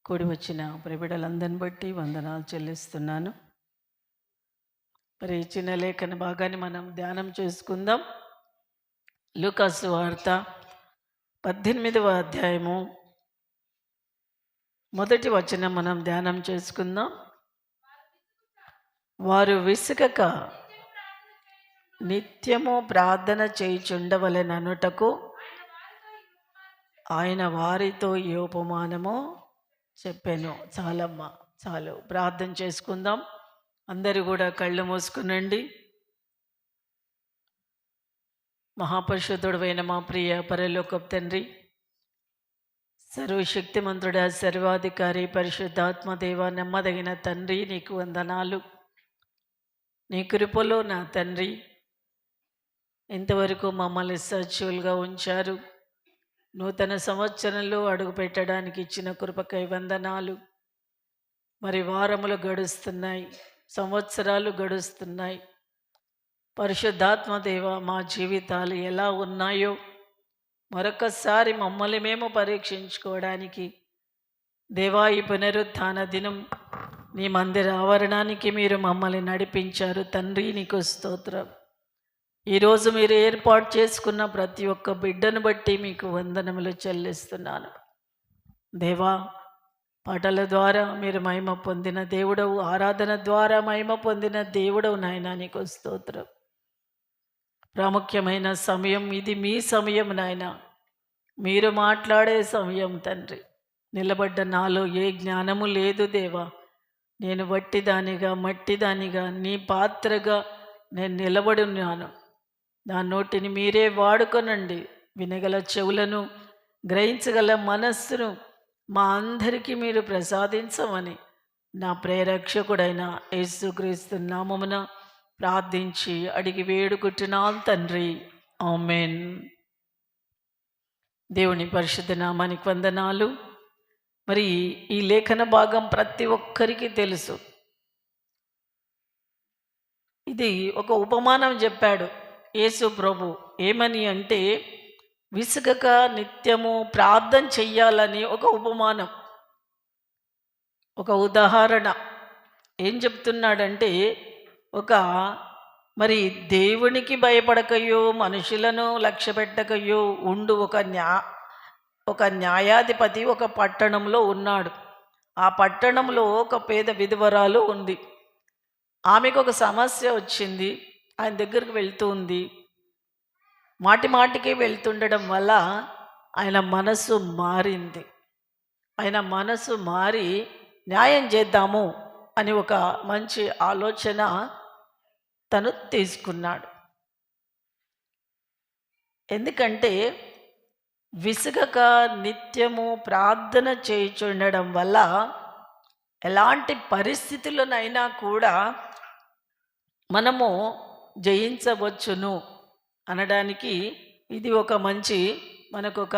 కూడి వచ్చిన ప్రియబిడ్డలందరిని బట్టి వందనాలు చెల్లిస్తున్నాను. మరి ఈ చిన్న లేఖన భాగాన్ని మనం ధ్యానం చేసుకుందాం. లూకాసు వార్త 18వ అధ్యాయము మొదటి వచనం మనం ధ్యానం చేసుకుందాం. వారు విసుగక నిత్యము ప్రార్థన చేయుచుండవలెననుటకు ఆయన వారితో ఈ ఉపమానము చెప్పాను. చాలమ్మా, చాలు. ప్రార్థన చేసుకుందాం. అందరూ కూడా కళ్ళు మూసుకునండి. మహాపరిశుద్ధుడైన మా ప్రియ పరలోకపు తండ్రి, సర్వశక్తిమంతుడా, సర్వాధికారి, పరిశుద్ధాత్మదేవ, నమ్మదగిన తండ్రి, నీకు వందనాలు. నీ కృపలో నా తండ్రి ఇంతవరకు మమ్మల్ని సజీవులుగా ఉంచారు. నూతన సంవత్సరంలో అడుగు పెట్టడానికి ఇచ్చిన కృపకై వందనాలు. మరి వారములు గడుస్తున్నాయి, సంవత్సరాలు గడుస్తున్నాయి. పరిశుద్ధాత్మదేవ, మా జీవితాలు ఎలా ఉన్నాయో మరొకసారి మమ్మల్ని మేము పరీక్షించుకోవడానికి దేవా, ఈ పునరుత్థాన దినం నీ మందిర ఆవరణానికి మీరు మమ్మల్ని నడిపించారు. తండ్రి, నీకు స్తోత్రం. ఈరోజు మీరు ఏర్పాటు చేసుకున్న ప్రతి ఒక్క బిడ్డను బట్టి మీకు వందనములు చెల్లిస్తున్నాను. దేవా, పాటల ద్వారా మీరు మహిమ పొందిన దేవుడవు, ఆరాధన ద్వారా మహిమ పొందిన దేవుడవు నాయనా, నీకు స్తోత్రం. ప్రాముఖ్యమైన సమయం ఇది, మీ సమయం నాయన. మీరు మాట్లాడే సమయం తండ్రి. నిలబడ్డ నాలో ఏ జ్ఞానము లేదు దేవా. నేను వట్టిదానిగా, మట్టిదానిగా, నీ పాత్రగా నేను నిలబడి ఉన్నాను. నా నోటిని మీరే వాడుకొనండి. వినగల చెవులను, గ్రహించగల మనస్సును మా అందరికీ మీరు ప్రసాదించమని నా ప్రేరక్షకుడైన యేసుక్రీస్తు నామమున ప్రార్థించి అడిగి వేడుకుంటున్నాను తండ్రి. ఆమేన్. దేవుని పరిశుద్ధ నామానికి వందనాలు. మరి ఈ లేఖన భాగం ప్రతి ఒక్కరికి తెలుసు. ఇది ఒక ఉపమానం చెప్పాడు యేసు ప్రభు. ఏమని అంటే, విసుగక నిత్యము ప్రార్థన చెయ్యాలని ఒక ఉపమానం, ఒక ఉదాహరణ. ఏం చెప్తున్నాడంటే, మరి దేవునికి భయపడకయో, మనుషులను లక్ష్య పెట్టకయో ఉండు ఒక న్యాయాధిపతి ఒక పట్టణంలో ఉన్నాడు. ఆ పట్టణంలో ఒక పేద విధవరాలు ఉంది. ఆమెకు ఒక సమస్య వచ్చింది. ఆయన దగ్గరికి వెళ్తూ ఉంది. మాటి మాటికి వెళ్తుండడం వల్ల ఆయన మనసు మారింది. ఆయన మనసు మారి న్యాయం చేద్దాము అని ఒక మంచి ఆలోచన తను తీసుకున్నాడు. ఎందుకంటే విసుగక నిత్యము ప్రార్థన చేయుచుండడం వల్ల ఎలాంటి పరిస్థితులనైనా కూడా మనము జయించవచ్చును అనడానికి ఇది ఒక మంచి మనకొక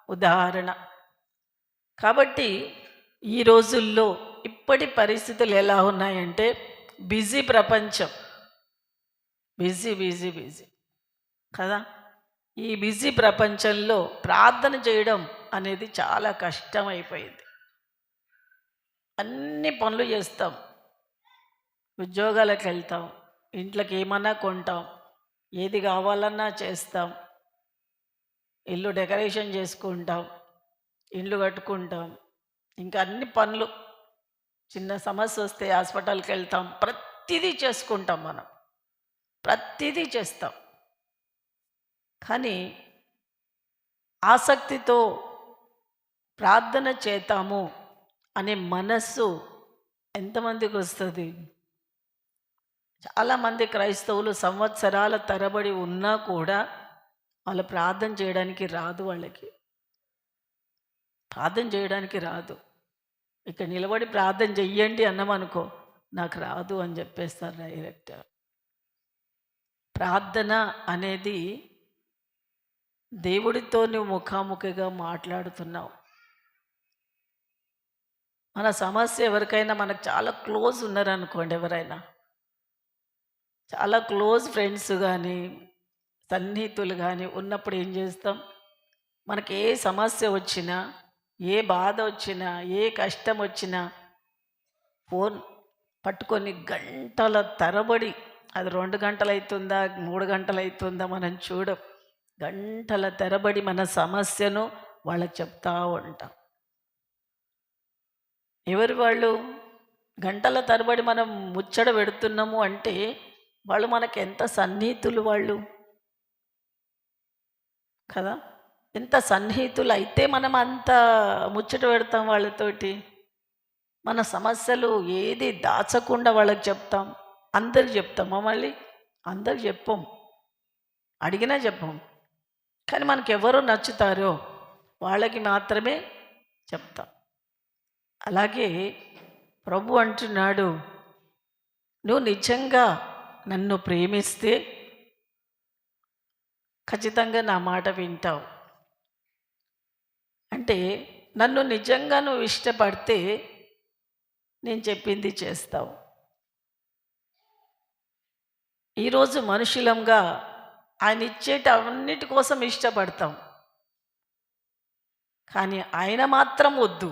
ఉదాహరణ. కాబట్టి ఈ రోజుల్లో ఇప్పటి పరిస్థితులు ఎలా ఉన్నాయంటే, బిజీ ప్రపంచం, బిజీ బిజీ బిజీ కదా. ఈ బిజీ ప్రపంచంలో ప్రార్థన చేయడం అనేది చాలా కష్టమైపోయింది. అన్ని పనులు చేస్తాం, ఉద్యోగాలకు వెళ్తాం, ఇంట్లోకి ఏమన్నా కొంటాం, ఏది కావాలన్నా చేస్తాం, ఇల్లు డెకరేషన్ చేసుకుంటాం, ఇల్లు కట్టుకుంటాం, ఇంకా అన్ని పనులు. చిన్న సమస్య వస్తే హాస్పిటల్కి వెళ్తాం, ప్రతిదీ చేసుకుంటాం, మనం ప్రతిదీ చేస్తాం. కానీ ఆసక్తితో ప్రార్థన చేద్దాము అనే మనస్సు ఎంతమందికి వస్తుంది? చాలామంది క్రైస్తవులు సంవత్సరాల తరబడి ఉన్నా కూడా వాళ్ళు ప్రార్థన చేయడానికి రాదు. వాళ్ళకి ప్రార్థన చేయడానికి రాదు. ఇక్కడ నిలబడి ప్రార్థన చెయ్యండి అన్నామనుకో, నాకు రాదు అని చెప్పేస్తారు డైరెక్ట్. ప్రార్థన అనేది దేవుడితో నువ్వు ముఖాముఖిగా మాట్లాడుతున్నావు. మన సమస్య ఎవరికైనా, మనకు చాలా క్లోజ్ ఉన్నారనుకోండి, ఎవరైనా చాలా క్లోజ్ ఫ్రెండ్స్ కానీ సన్నిహితులు కానీ ఉన్నప్పుడు ఏం చేస్తాం? మనకి ఏ సమస్య వచ్చినా ఏ బాధ వచ్చినా, ఏ కష్టం వచ్చినా ఫోన్ పట్టుకొని గంటల తరబడి, అది 2 గంటలు అవుతుందా 3 గంటలు అవుతుందా మనం చూడం, గంటల తరబడి మన సమస్యను వాళ్ళకి చెప్తా ఉంటాం. ఎవరు వాళ్ళు? గంటల తరబడి మనం ముచ్చట పెడుతున్నాము అంటే వాళ్ళు మనకు ఎంత సన్నిహితులు వాళ్ళు కదా. ఎంత సన్నిహితులు అయితే మనం అంత ముచ్చట పెడతాం వాళ్ళతోటి. మన సమస్యలు ఏది దాచకుండా వాళ్ళకి చెప్తాం. అందరికి చెప్తామా? మళ్ళీ అందరికి చెప్పం, అడిగినా చెప్పం. కానీ మనకెవరు నచ్చుతారో వాళ్ళకి మాత్రమే చెప్తాం. అలాగే ప్రభు అంటున్నాడు, నువ్వు నిజంగా నన్ను ప్రేమిస్తే ఖచ్చితంగా నా మాట వింటావు. అంటే నన్ను నిజంగా నువ్వు ఇష్టపడితే నేను చెప్పింది చేస్తావు. ఈరోజు మనుషులంగా ఆయన ఇచ్చేటి అన్నిటి కోసం ఇష్టపడతాం, కానీ ఆయన మాత్రం వద్దు,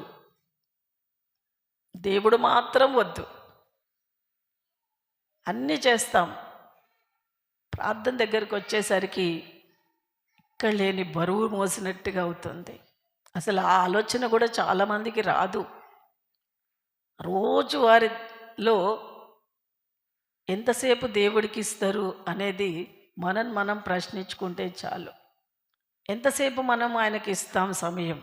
దేవుడు మాత్రం వద్దు. అన్నీ చేస్తాం, ప్రార్థన దగ్గరికి వచ్చేసరికి ఇక్కడ లేని బరువు మోసినట్టుగా అవుతుంది. అసలు ఆ ఆలోచన కూడా చాలామందికి రాదు. రోజు వారిలో ఎంతసేపు దేవుడికి ఇస్తారు అనేది మనం ప్రశ్నించుకుంటే చాలు. ఎంతసేపు మనం ఆయనకి ఇస్తాం సమయం?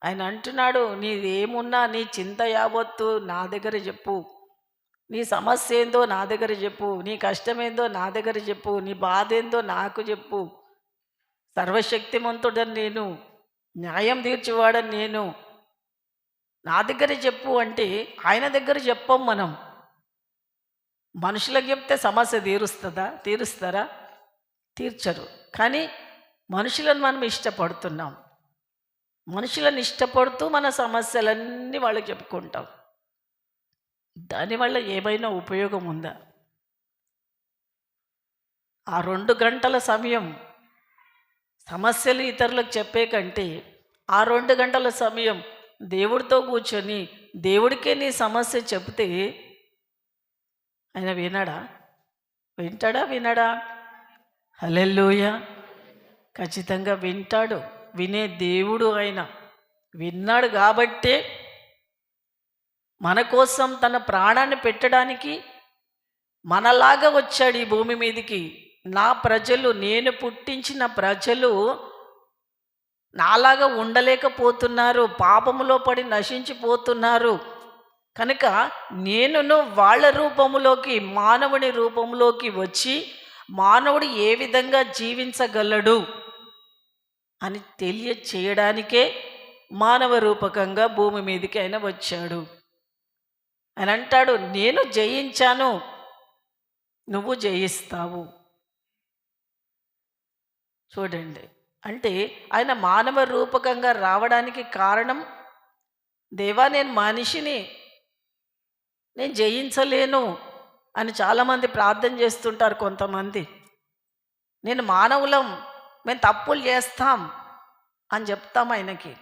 ఆయన అంటున్నాడు, నీదేమున్నా నీ చింత యావత్తు నా దగ్గర చెప్పు, నీ సమస్య ఏందో నా దగ్గర చెప్పు, నీ కష్టమేందో నా దగ్గర చెప్పు, నీ బాధ ఏందో నాకు చెప్పు. సర్వశక్తిమంతుడని నేను, న్యాయం తీర్చేవాడని నేను, నా దగ్గర చెప్పు అంటే ఆయన దగ్గర చెప్పం మనం. మనుషులకు చెప్తే సమస్య తీరుస్తారా? తీర్చరు. కానీ మనుషులను మనం ఇష్టపడుతున్నాం. మనుషులను ఇష్టపడుతూ మన సమస్యలన్నీ వాళ్ళకి చెప్పుకుంటాం. దానివల్ల ఏమైనా ఉపయోగం ఉందా? ఆ 2 గంటల సమయం సమస్యలు ఇతరులకు చెప్పే కంటే ఆ 2 గంటల సమయం దేవుడితో కూర్చొని దేవుడికే నీ సమస్య చెప్తే ఆయన వినడా? హల్లెలూయా! ఖచ్చితంగా వింటాడు. వినే దేవుడు ఆయన. విన్నాడు కాబట్టే మన కోసం తన ప్రాణాన్ని పెట్టడానికి మనలాగా వచ్చాడు ఈ భూమి మీదకి. నా ప్రజలు, నేను పుట్టించిన ప్రజలు నాలాగా ఉండలేకపోతున్నారు, పాపములో పడి నశించిపోతున్నారు. కనుక నేనును వాళ్ళ రూపములోకి, మానవుని రూపంలోకి వచ్చి మానవుడు ఏ విధంగా జీవించగలడు అని తెలియచేయడానికే మానవ రూపకంగా భూమి మీదకి ఆయన వచ్చాడు. ఆయన అంటాడు, నేను జయించాను, నువ్వు జయిస్తావు. చూడండి, అంటే ఆయన మానవ రూపకంగా రావడానికి కారణం, దేవా నేను మనిషిని, నేను జయించలేను అని చాలామంది ప్రార్థన చేస్తుంటారు. కొంతమంది నేను మానవులం, మేము తప్పులు చేస్తాం అని చెప్తాం ఆయనకి.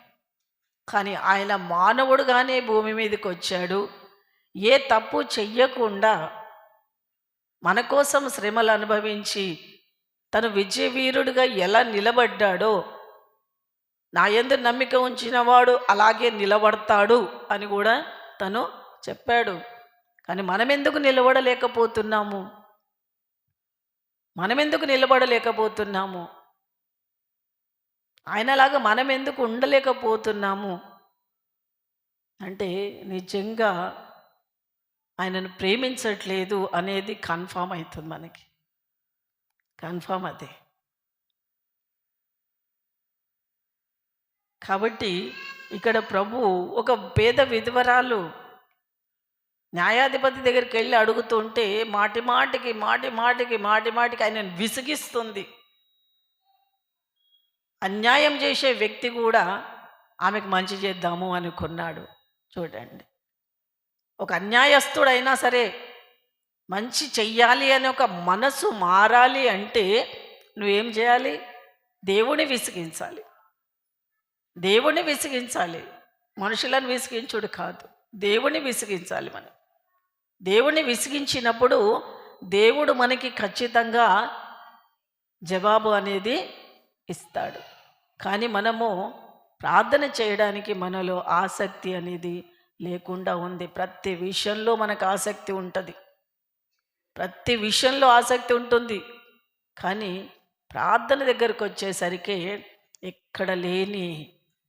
కానీ ఆయన మానవుడుగానే భూమి మీదకి వచ్చాడు. ఏ తప్పు చెయ్యకుండా మన కోసం శ్రమలు అనుభవించి తను విజయవీరుడిగా ఎలా నిలబడ్డాడో, నా యందు నమ్మిక ఉంచినవాడు అలాగే నిలబడతాడు అని కూడా తను చెప్పాడు. కానీ మనమెందుకు నిలబడలేకపోతున్నాము? ఆయనలాగా మనం ఎందుకు ఉండలేకపోతున్నాము అంటే నిజంగా ఆయనను ప్రేమించట్లేదు అనేది కన్ఫామ్ అవుతుంది మనకి. కన్ఫామ్ అదే. కాబట్టి ఇక్కడ ప్రభు ఒక పేద విధవరాలు న్యాయాధిపతి దగ్గరికి వెళ్ళి అడుగుతుంటే మాటి మాటికి ఆయనను విసిగిస్తుంది. అన్యాయం చేసే వ్యక్తి కూడా ఆమెకు మంచి చేద్దాము అనుకున్నాడు. చూడండి, ఒక అన్యాయస్తుడైనా సరే మంచి చెయ్యాలి అని ఒక మనసు మారాలి అంటే నువ్వేం చేయాలి? దేవుని విసిగించాలి. మనుషులను విసిగించుడు కాదు, దేవుణ్ణి విసిగించాలి మనం. దేవుణ్ణి విసిగించినప్పుడు దేవుడు మనకి ఖచ్చితంగా జవాబు అనేది ఇస్తాడు. కానీ మనము ప్రార్థన చేయడానికి మనలో ఆసక్తి అనేది లేకుండా ఉంది. ప్రతి విషయంలో మనకు ఆసక్తి ఉంటుంది, ప్రతి విషయంలో ఆసక్తి ఉంటుంది. కానీ ప్రార్థన దగ్గరకు వచ్చేసరికి ఎక్కడ లేని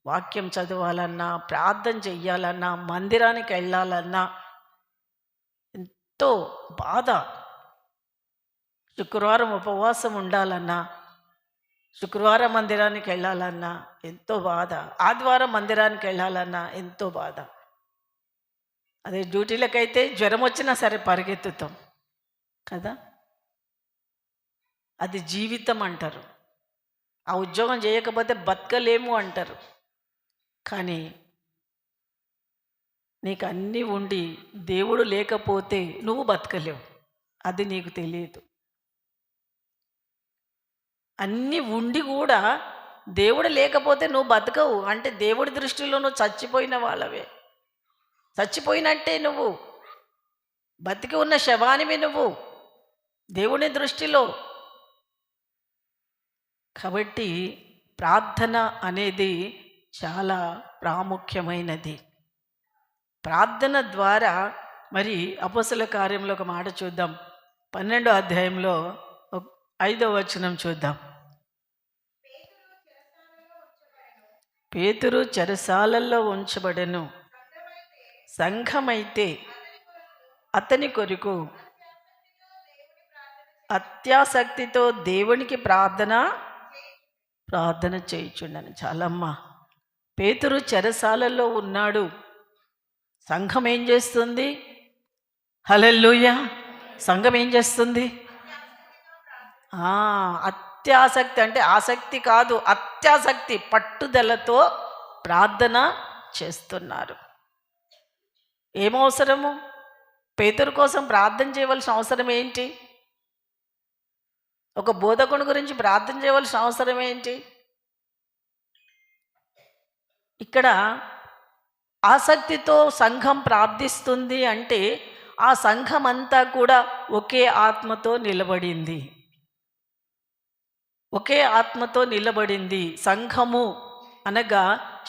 వాక్యం చదవాలన్నా, ప్రార్థన చెయ్యాలన్నా, మందిరానికి వెళ్ళాలన్నా ఎంతో బాధ. శుక్రవారం ఉపవాసం ఉండాలన్నా, శుక్రవారం మందిరానికి వెళ్ళాలన్నా ఎంతో బాధ, ఆదివారం మందిరానికి వెళ్ళాలన్నా ఎంతో బాధ. అదే డ్యూటీలకైతే జ్వరం వచ్చినా సరే పరిగెత్తుతాం కదా. అది జీవితం అంటారు. ఆ ఉద్యోగం చేయకపోతే బతకలేము అంటారు. కానీ నీకు అన్నీ ఉండి దేవుడు లేకపోతే నువ్వు బతకలేవు, అది నీకు తెలియదు. అన్నీ ఉండి కూడా దేవుడు లేకపోతే నువ్వు బతకవు అంటే దేవుడి దృష్టిలో నువ్వు చచ్చిపోయిన వాళ్ళవే, చచ్చిపోయినట్టే. నువ్వు బతికి ఉన్న శవానివి నువ్వు దేవుని దృష్టిలో. కాబట్టి ప్రార్థన అనేది చాలా ప్రాముఖ్యమైనది. ప్రార్థన ద్వారా మరి అపోస్తల కార్యంలో ఒక మాట చూద్దాం. 12వ అధ్యాయంలో 5వ వచనం చూద్దాం. పేతురు చెరసాలల్లో ఉంచబడెను, సంఘమైతే అతని కొరకు అత్యాసక్తితో దేవునికి ప్రార్థన చేయుచుండను. చాలమ్మా, పేతురు చెరసాలలో ఉన్నాడు. సంఘం ఏం చేస్తుంది? హల్లెలూయా. సంఘం ఏం చేస్తుంది? అత్యాసక్తి అంటే ఆసక్తి కాదు, అత్యాసక్తి, పట్టుదలతో ప్రార్థన చేస్తున్నారు. ఏమవసరము? పేతురు కోసం ప్రార్థన చేయవలసిన అవసరం ఏంటి? ఒక బోధకుని గురించి ప్రార్థన చేయవలసిన అవసరం ఏంటి? ఇక్కడ ఆసక్తితో సంఘం ప్రార్థిస్తుంది అంటే ఆ సంఘం అంతా కూడా ఒకే ఆత్మతో నిలబడింది, ఒకే ఆత్మతో నిలబడింది. సంఘము అనగా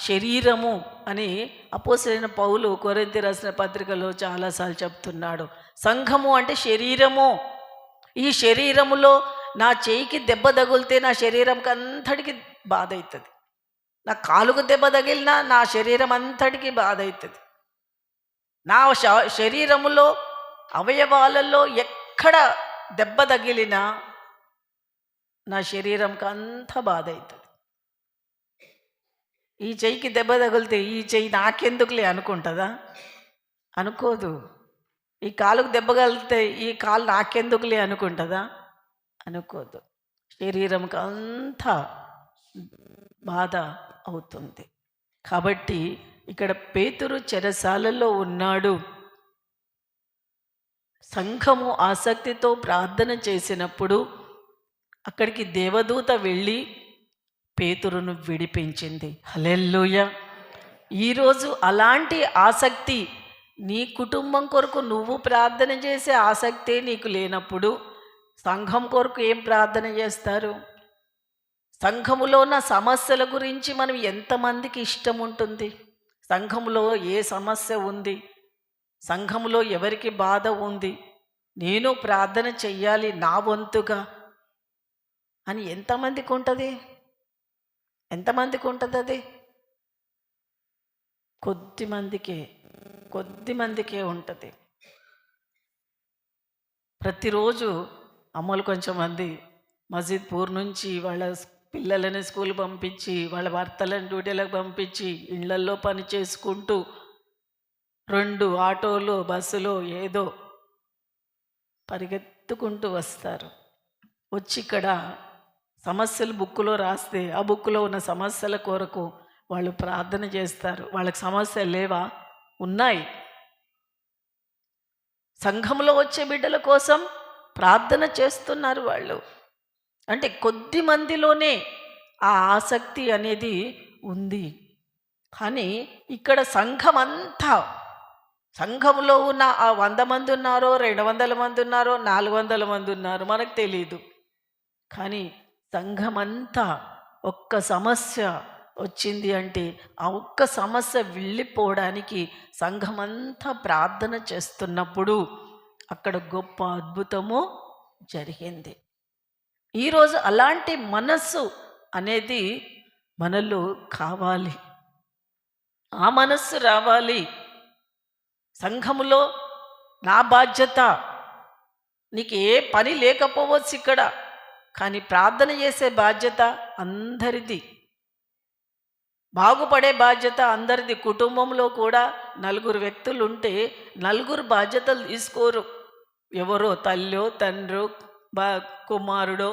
శరీరము అని అపోస్తలుడైన పౌలు కొరింథీ రాసిన పత్రికలో చాలాసార్లు చెప్తున్నాడు. సంఘము అంటే శరీరము. ఈ శరీరములో నా చేయికి దెబ్బ తగిలితే నా శరీరంకి అంతటికి బాధ అవుతుంది, నా కాలుకు దెబ్బ తగిలినా నా శరీరం అంతటికి బాధ అవుతుంది. నా శరీరములో అవయవాలలో ఎక్కడ దెబ్బ తగిలినా నా శరీరంకి అంత బాధ అవుతుంది. ఈ చెయ్యికి దెబ్బ తగిలితే ఈ చెయ్యి నాకెందుకులే అనుకుంటుందా? అనుకోదు. ఈ కాలుకు దెబ్బ తగిలితే ఈ కాలు నాకెందుకులే అనుకుంటుందా? అనుకోదు. శరీరంకి అంత బాధ అవుతుంది. కాబట్టి ఇక్కడ పేతురు చెరసాలలో ఉన్నాడు. సంఘము ఆసక్తితో ప్రార్థన చేసినప్పుడు అక్కడికి దేవదూత వెళ్ళి పేతురును విడిపించింది. హల్లెలూయా. ఈరోజు అలాంటి ఆసక్తి నీ కుటుంబం కొరకు నువ్వు ప్రార్థన చేసే ఆసక్తే నీకు లేనప్పుడు సంఘం కొరకు ఏం ప్రార్థన చేస్తారు? సంఘములో ఉన్న సమస్యల గురించి మనం ఎంతమందికి ఇష్టం ఉంటుంది? సంఘములో ఏ సమస్య ఉంది, సంఘములో ఎవరికి బాధ ఉంది, నేను ప్రార్థన చెయ్యాలి నా వంతుగా అని ఎంతమందికి ఉంటుంది? ఎంతమందికి ఉంటుంది? అది కొద్దిమందికే ఉంటుంది. ప్రతిరోజు అమ్మలు కొంచెం మంది మసీద్ పూర్ నుంచి వాళ్ళ పిల్లలని స్కూల్ పంపించి వాళ్ళ భర్తలను డ్యూటీలకు పంపించి ఇళ్లల్లో పని చేసుకుంటూ 2 ఆటోలు బస్సులో ఏదో పరిగెత్తుకుంటూ వస్తారు. వచ్చి ఇక్కడ సమస్యలు బుక్కులో రాస్తే ఆ బుక్కులో ఉన్న సమస్యల కొరకు వాళ్ళు ప్రార్థన చేస్తారు. వాళ్ళకి సమస్యలు లేవా? ఉన్నాయి. సంఘంలో వచ్చే బిడ్డల కోసం ప్రార్థన చేస్తున్నారు వాళ్ళు. అంటే కొద్ది మందిలోనే ఆ ఆసక్తి అనేది ఉంది. కానీ ఇక్కడ సంఘంలో ఉన్న ఆ 100 మంది ఉన్నారో, 200 మంది ఉన్నారో, 400 మంది ఉన్నారో మనకు తెలియదు. కానీ సంఘమంతా ఒక్క సమస్య వచ్చింది అంటే ఆ ఒక్క సమస్య వెళ్ళిపోవడానికి సంఘమంతా ప్రార్థన చేస్తున్నప్పుడు అక్కడ గొప్ప అద్భుతము జరిగింది. ఈరోజు అలాంటి మనస్సు అనేది మనలో కావాలి. ఆ మనస్సు రావాలి. సంఘములో నా బాధ్యత, నీకు ఏ పని లేకపోవచ్చు ఇక్కడ, కానీ ప్రార్థన చేసే బాధ్యత అందరిది, బాగుపడే బాధ్యత అందరిది. కుటుంబంలో కూడా 4 వ్యక్తులు ఉంటే 4 బాధ్యతలు తీసుకోరు. ఎవరో తల్లో తండ్రో కుమారుడో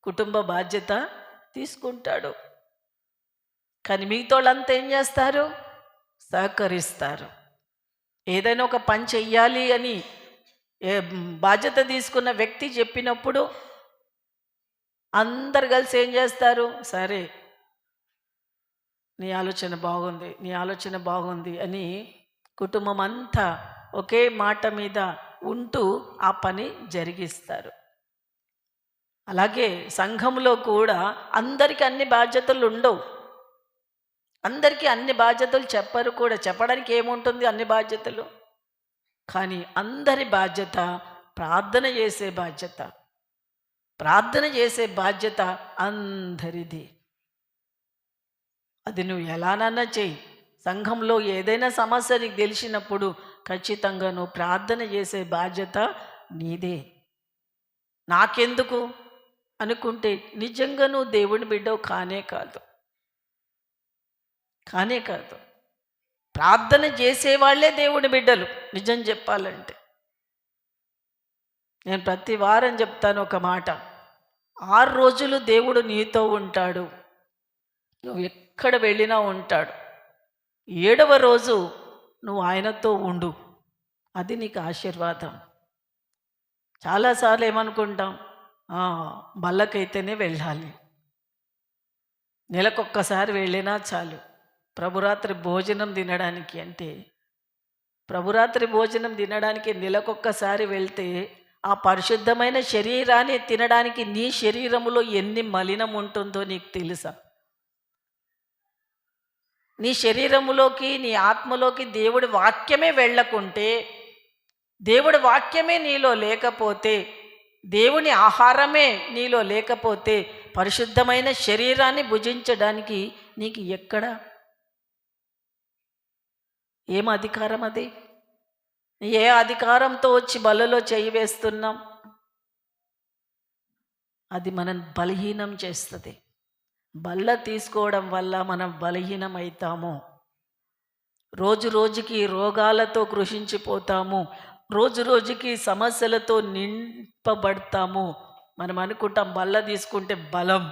కుటుంబ బాధ్యత తీసుకుంటాడు. కానీ మిగతాళ్ళంతా ఏం చేస్తారు? సహకరిస్తారు. ఏదైనా ఒక పని చెయ్యాలి అని బాధ్యత తీసుకున్న వ్యక్తి చెప్పినప్పుడు అందరు కలిసి ఏం చేస్తారు? సరే, నీ ఆలోచన బాగుంది అని కుటుంబం అంతా ఒకే మాట మీద ఉంటూ ఆ పని జరిగిస్తారు. అలాగే సంఘంలో కూడా అందరికీ అన్ని బాధ్యతలు ఉండవు. అందరికీ అన్ని బాధ్యతలు చెప్పరు కూడా. చెప్పడానికి ఏముంటుంది అన్ని బాధ్యతలు? కానీ అందరి బాధ్యత ప్రార్థన చేసే బాధ్యత అందరిది. అది నువ్వు ఎలానన్నా చెయ్యి. సంఘంలో ఏదైనా సమస్య నీకు తెలిసినప్పుడు ఖచ్చితంగా నువ్వు ప్రార్థన చేసే బాధ్యత నీదే. నాకెందుకు అనుకుంటే నిజంగా నువ్వు దేవుని బిడ్డవు కానే కాదు. ప్రార్థన చేసేవాళ్లే దేవుని బిడ్డలు. నిజం చెప్పాలంటే నేను ప్రతి వారం చెప్తాను ఒక మాట. 6 రోజులు దేవుడు నీతో ఉంటాడు, నువ్వు ఎక్కడ వెళ్ళినా ఉంటాడు. 7వ రోజు నువ్వు ఆయనతో ఉండు, అది నీకు ఆశీర్వాదం. చాలాసార్లు ఏమనుకుంటాం, బల్లకైతేనే వెళ్ళాలి, నెలకొక్కసారి వెళ్ళినా చాలు. ప్రభురాత్రి భోజనం తినడానికి అంటే ప్రభురాత్రి భోజనం తినడానికి నెలకొక్కసారి వెళ్తే ఆ పరిశుద్ధమైన శరీరాన్ని తినడానికి నీ శరీరములో ఎన్ని మలినం ఉంటుందో నీకు తెలుసా? నీ శరీరములోకి, నీ ఆత్మలోకి దేవుడి వాక్యమే వెళ్ళకుంటే, దేవుడి వాక్యమే నీలో లేకపోతే, దేవుని ఆహారమే నీలో లేకపోతే పరిశుద్ధమైన శరీరాన్ని భుజించడానికి నీకు ఎక్కడ ఏం అధికారం? అది ఏ అధికారంతో వచ్చి బల్లలో చేయి వేస్తున్నాం? అది మనం బలహీనం చేస్తుంది. బల్ల తీసుకోవడం వల్ల మనం బలహీనం అవుతాము. రోజు రోజుకి రోగాలతో కృషించిపోతాము. రోజు రోజుకి సమస్యలతో నింపబడతాము. మనం అనుకుంటాం బల్ల తీసుకుంటే బలం,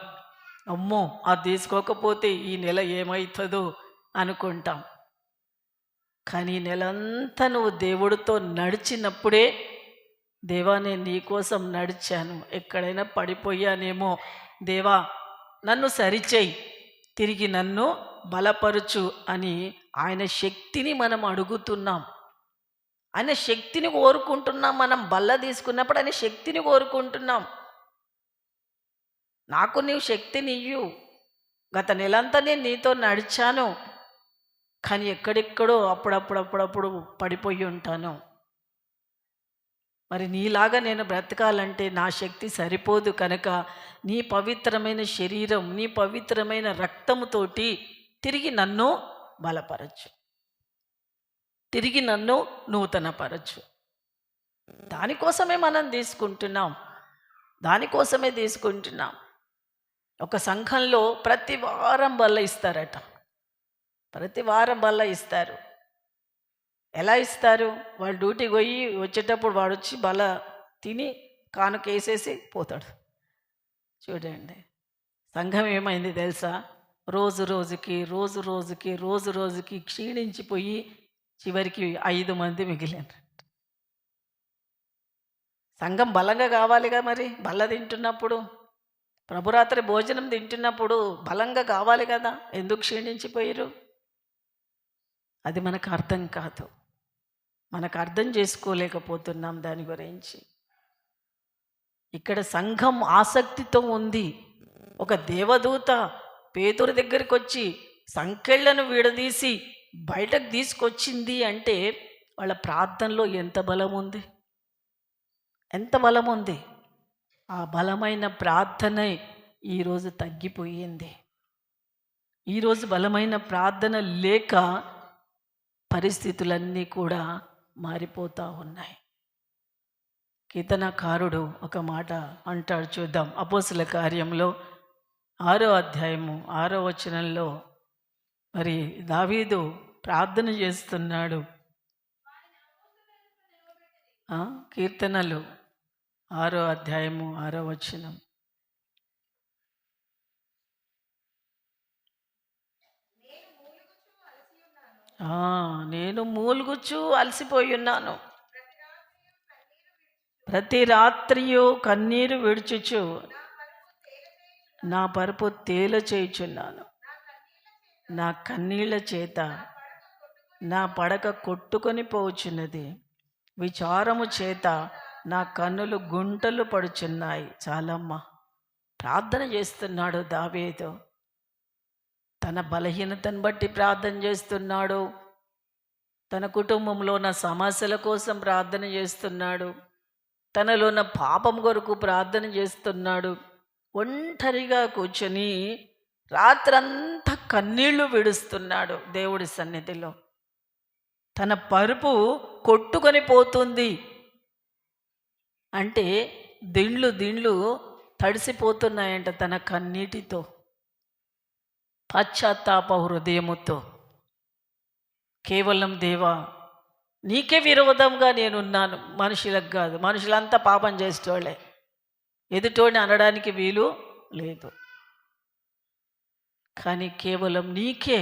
అమ్మో అది తీసుకోకపోతే ఈ నెల ఏమవుతుందో అనుకుంటాం. కానీ నెలంతా నువ్వు దేవుడితో నడిచినప్పుడే, దేవా నేను నీకోసం నడిచాను, ఎక్కడైనా పడిపోయానేమో, దేవా నన్ను సరిచేయి, తిరిగి నన్ను బలపరుచు అని ఆయన శక్తిని మనం అడుగుతున్నాం. ఆయన శక్తిని కోరుకుంటున్నాం. మనం బల్ల తీసుకున్నప్పుడు ఆయన శక్తిని కోరుకుంటున్నాం. నాకు నీవు శక్తినియ్యు, గత నెలంతా నేను నీతో నడిచాను, కానీ ఎక్కడెక్కడో అప్పుడప్పుడు పడిపోయి ఉంటాను. మరి నీలాగా నేను బ్రతకాలంటే నా శక్తి సరిపోదు కనుక నీ పవిత్రమైన శరీరం, నీ పవిత్రమైన రక్తముతోటి తిరిగి నన్ను బలపరచు, తిరిగి నన్ను నూతనపరచు. దానికోసమే మనం తీసుకుంటున్నాం. ఒక సంఘంలో ప్రతి వారం బల్ల ఇస్తారట. ప్రతి వారం బల్ల ఇస్తారు. ఎలా ఇస్తారు? వాడు డ్యూటీకి పోయి వచ్చేటప్పుడు వాడు వచ్చి బల్ల తిని కానుకేసేసి పోతాడు. చూడండి, సంఘం ఏమైంది తెలుసా? రోజు రోజుకి క్షీణించిపోయి చివరికి 5 మంది మిగిలినారు. సంఘం బలంగా కావాలిగా. మరి బల్ల తింటున్నప్పుడు, ప్రభురాత్రి భోజనం తింటున్నప్పుడు బలంగా కావాలి కదా. ఎందుకు క్షీణించిపోయారు? అది మనకు అర్థం కాదు, మనకు అర్థం చేసుకోలేకపోతున్నాం దాని గురించి. ఇక్కడ సంఘం ఆసక్తితో ఉంది. ఒక దేవదూత పేతురు దగ్గరికి వచ్చి సంకెళ్లను విడదీసి బయటకు తీసుకొచ్చింది అంటే వాళ్ళ ప్రార్థనలో ఎంత బలం ఉంది, ఎంత బలం ఉంది. ఆ బలమైన ప్రార్థన ఈరోజు తగ్గిపోయింది. ఈరోజు బలమైన ప్రార్థన లేక పరిస్థితులన్నీ కూడా మారిపోతూ ఉన్నాయి. కీర్తనకారుడు ఒక మాట అంటాడు, చూద్దాం. అపోస్తుల కార్యంలో 6వ అధ్యాయము 6వ వచనంలో మరి దావీదు ప్రార్థన చేస్తున్నాడు. కీర్తనలు 6వ అధ్యాయము 6వ వచనం. నేను మూలుగుచు అలసిపోయి ఉన్నాను, ప్రతి రాత్రియు కన్నీరు విడుచుచు నా పరుపు తేల చేయుచున్నాను. నా కన్నీళ్ల చేత నా పడక కొట్టుకొని పోచున్నది, విచారము చేత నా కన్నులు గుంటలు పడుచున్నాయి. చాలమ్మా, ప్రార్థన చేస్తున్నాడు దావీదు. తన బలహీనతను బట్టి ప్రార్థన చేస్తున్నాడు, తన కుటుంబంలో ఉన్న సమస్యల కోసం ప్రార్థన చేస్తున్నాడు, తనలో ఉన్న పాపం కొరకు ప్రార్థన చేస్తున్నాడు. ఒంటరిగా కూర్చొని రాత్రంతా కన్నీళ్లు విడుస్తున్నాడు దేవుడి సన్నిధిలో. తన పరుపు కొట్టుకొని పోతుంది అంటే దిండ్లు దిండ్లు తడిసిపోతున్నాయంట తన కన్నీటితో, పశ్చాత్తాప హృదయముతో. కేవలం దేవా, నీకే విరోధంగా నేనున్నాను, మనుషులకు కాదు. మనుషులంతా పాపం చేసేటోళ్ళే, ఎదుటోడిని అనడానికి వీలు లేదు. కానీ కేవలం నీకే,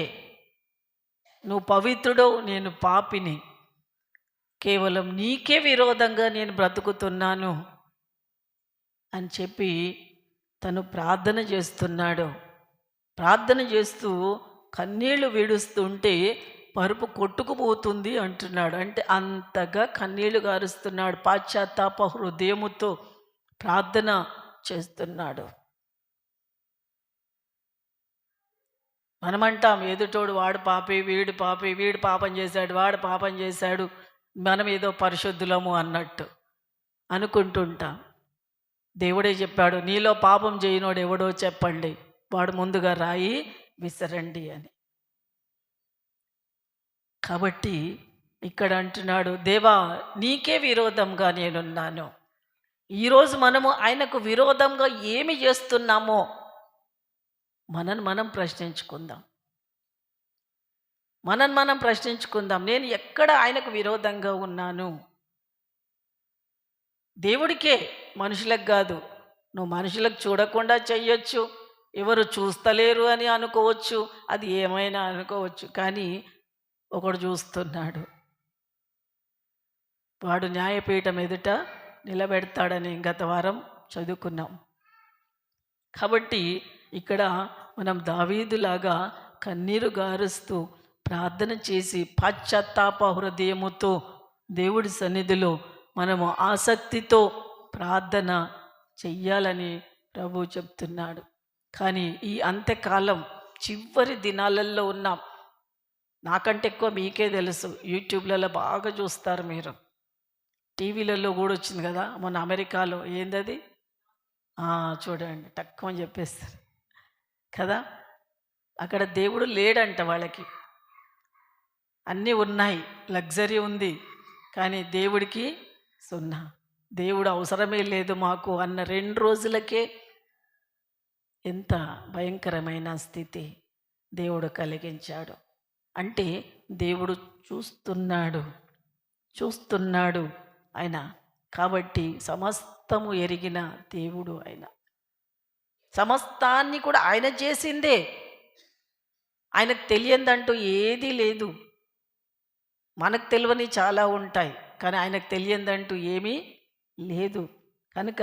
నువ్వు పవిత్రుడవు, నేను పాపిని, కేవలం నీకే విరోధంగా నేను బ్రతుకుతున్నాను అని చెప్పి తను ప్రార్థన చేస్తున్నాడు. ప్రార్థన చేస్తూ కన్నీళ్లు విడుస్తుంటే పరుపు కొట్టుకుపోతుంది అంటున్నాడు. అంటే అంతగా కన్నీళ్లు గారుస్తున్నాడు, పాశ్చాత్తాప హృదయముతో ప్రార్థన చేస్తున్నాడు. మనమంటాం ఎదుటోడు వాడు పాపి, వీడు పాపి, వీడు పాపం చేశాడు, వాడు పాపం చేశాడు, మనం ఏదో పరిశుద్ధులము అన్నట్టు అనుకుంటుంటాం. దేవుడే చెప్పాడు, నీలో పాపం చేయనోడు ఎవడో చెప్పండి, వాడు ముందుగా రాయి విసరండి అని. కాబట్టి ఇక్కడ అంటున్నాడు, దేవా నీకే విరోధంగా నేనున్నాను. ఈరోజు మనము ఆయనకు విరోధంగా ఏమి చేస్తున్నామో మనం ప్రశ్నించుకుందాం. మనం ప్రశ్నించుకుందాం. నేను ఎక్కడ ఆయనకు విరోధంగా ఉన్నాను? దేవుడికే, మనుషులకు కాదు. నువ్వు మనుషులకు చూడకుండా చెయ్యొచ్చు, ఎవరు చూస్తలేరు అని అనుకోవచ్చు, అది ఏమైనా అనుకోవచ్చు. కానీ ఒకడు చూస్తున్నాడు, వాడు న్యాయపీఠం ఎదుట నిలబెడతాడని గత వారం చదువుకున్నాం. కాబట్టి ఇక్కడ మనం దావీదులాగా కన్నీరు గారుస్తూ ప్రార్థన చేసి పశ్చాత్తాప హృదయముతో దేవుడి సన్నిధిలో మనము ఆసక్తితో ప్రార్థన చెయ్యాలని ప్రభు చెప్తున్నాడు. కానీ ఈ అంత్యకాలం చివరి దినాలలో ఉన్నాం. నాకంటే ఎక్కువ మీకే తెలుసు, యూట్యూబ్లలో బాగా చూస్తారు మీరు, టీవీలలో కూడా వచ్చింది కదా మొన్న అమెరికాలో. ఏందది? చూడండి, తక్కువ చెప్పేస్తారు కదా. అక్కడ దేవుడు లేడంట వాళ్ళకి, అన్నీ ఉన్నాయి, లగ్జరీ ఉంది, కానీ దేవుడికి సున్నా. దేవుడు అవసరమే లేదు మాకు అన్న 2 రోజులకే ఎంత భయంకరమైన స్థితి దేవుడు కలిగించాడు. అంటే దేవుడు చూస్తున్నాడు ఆయన. కాబట్టి సమస్తము ఎరిగిన దేవుడు ఆయన. సమస్తాన్ని కూడా ఆయన చేసిందే, ఆయనకు తెలియందంటూ ఏదీ లేదు. మనకు తెలియని చాలా ఉంటాయి, కానీ ఆయనకు తెలియందంటూ ఏమీ లేదు. కనుక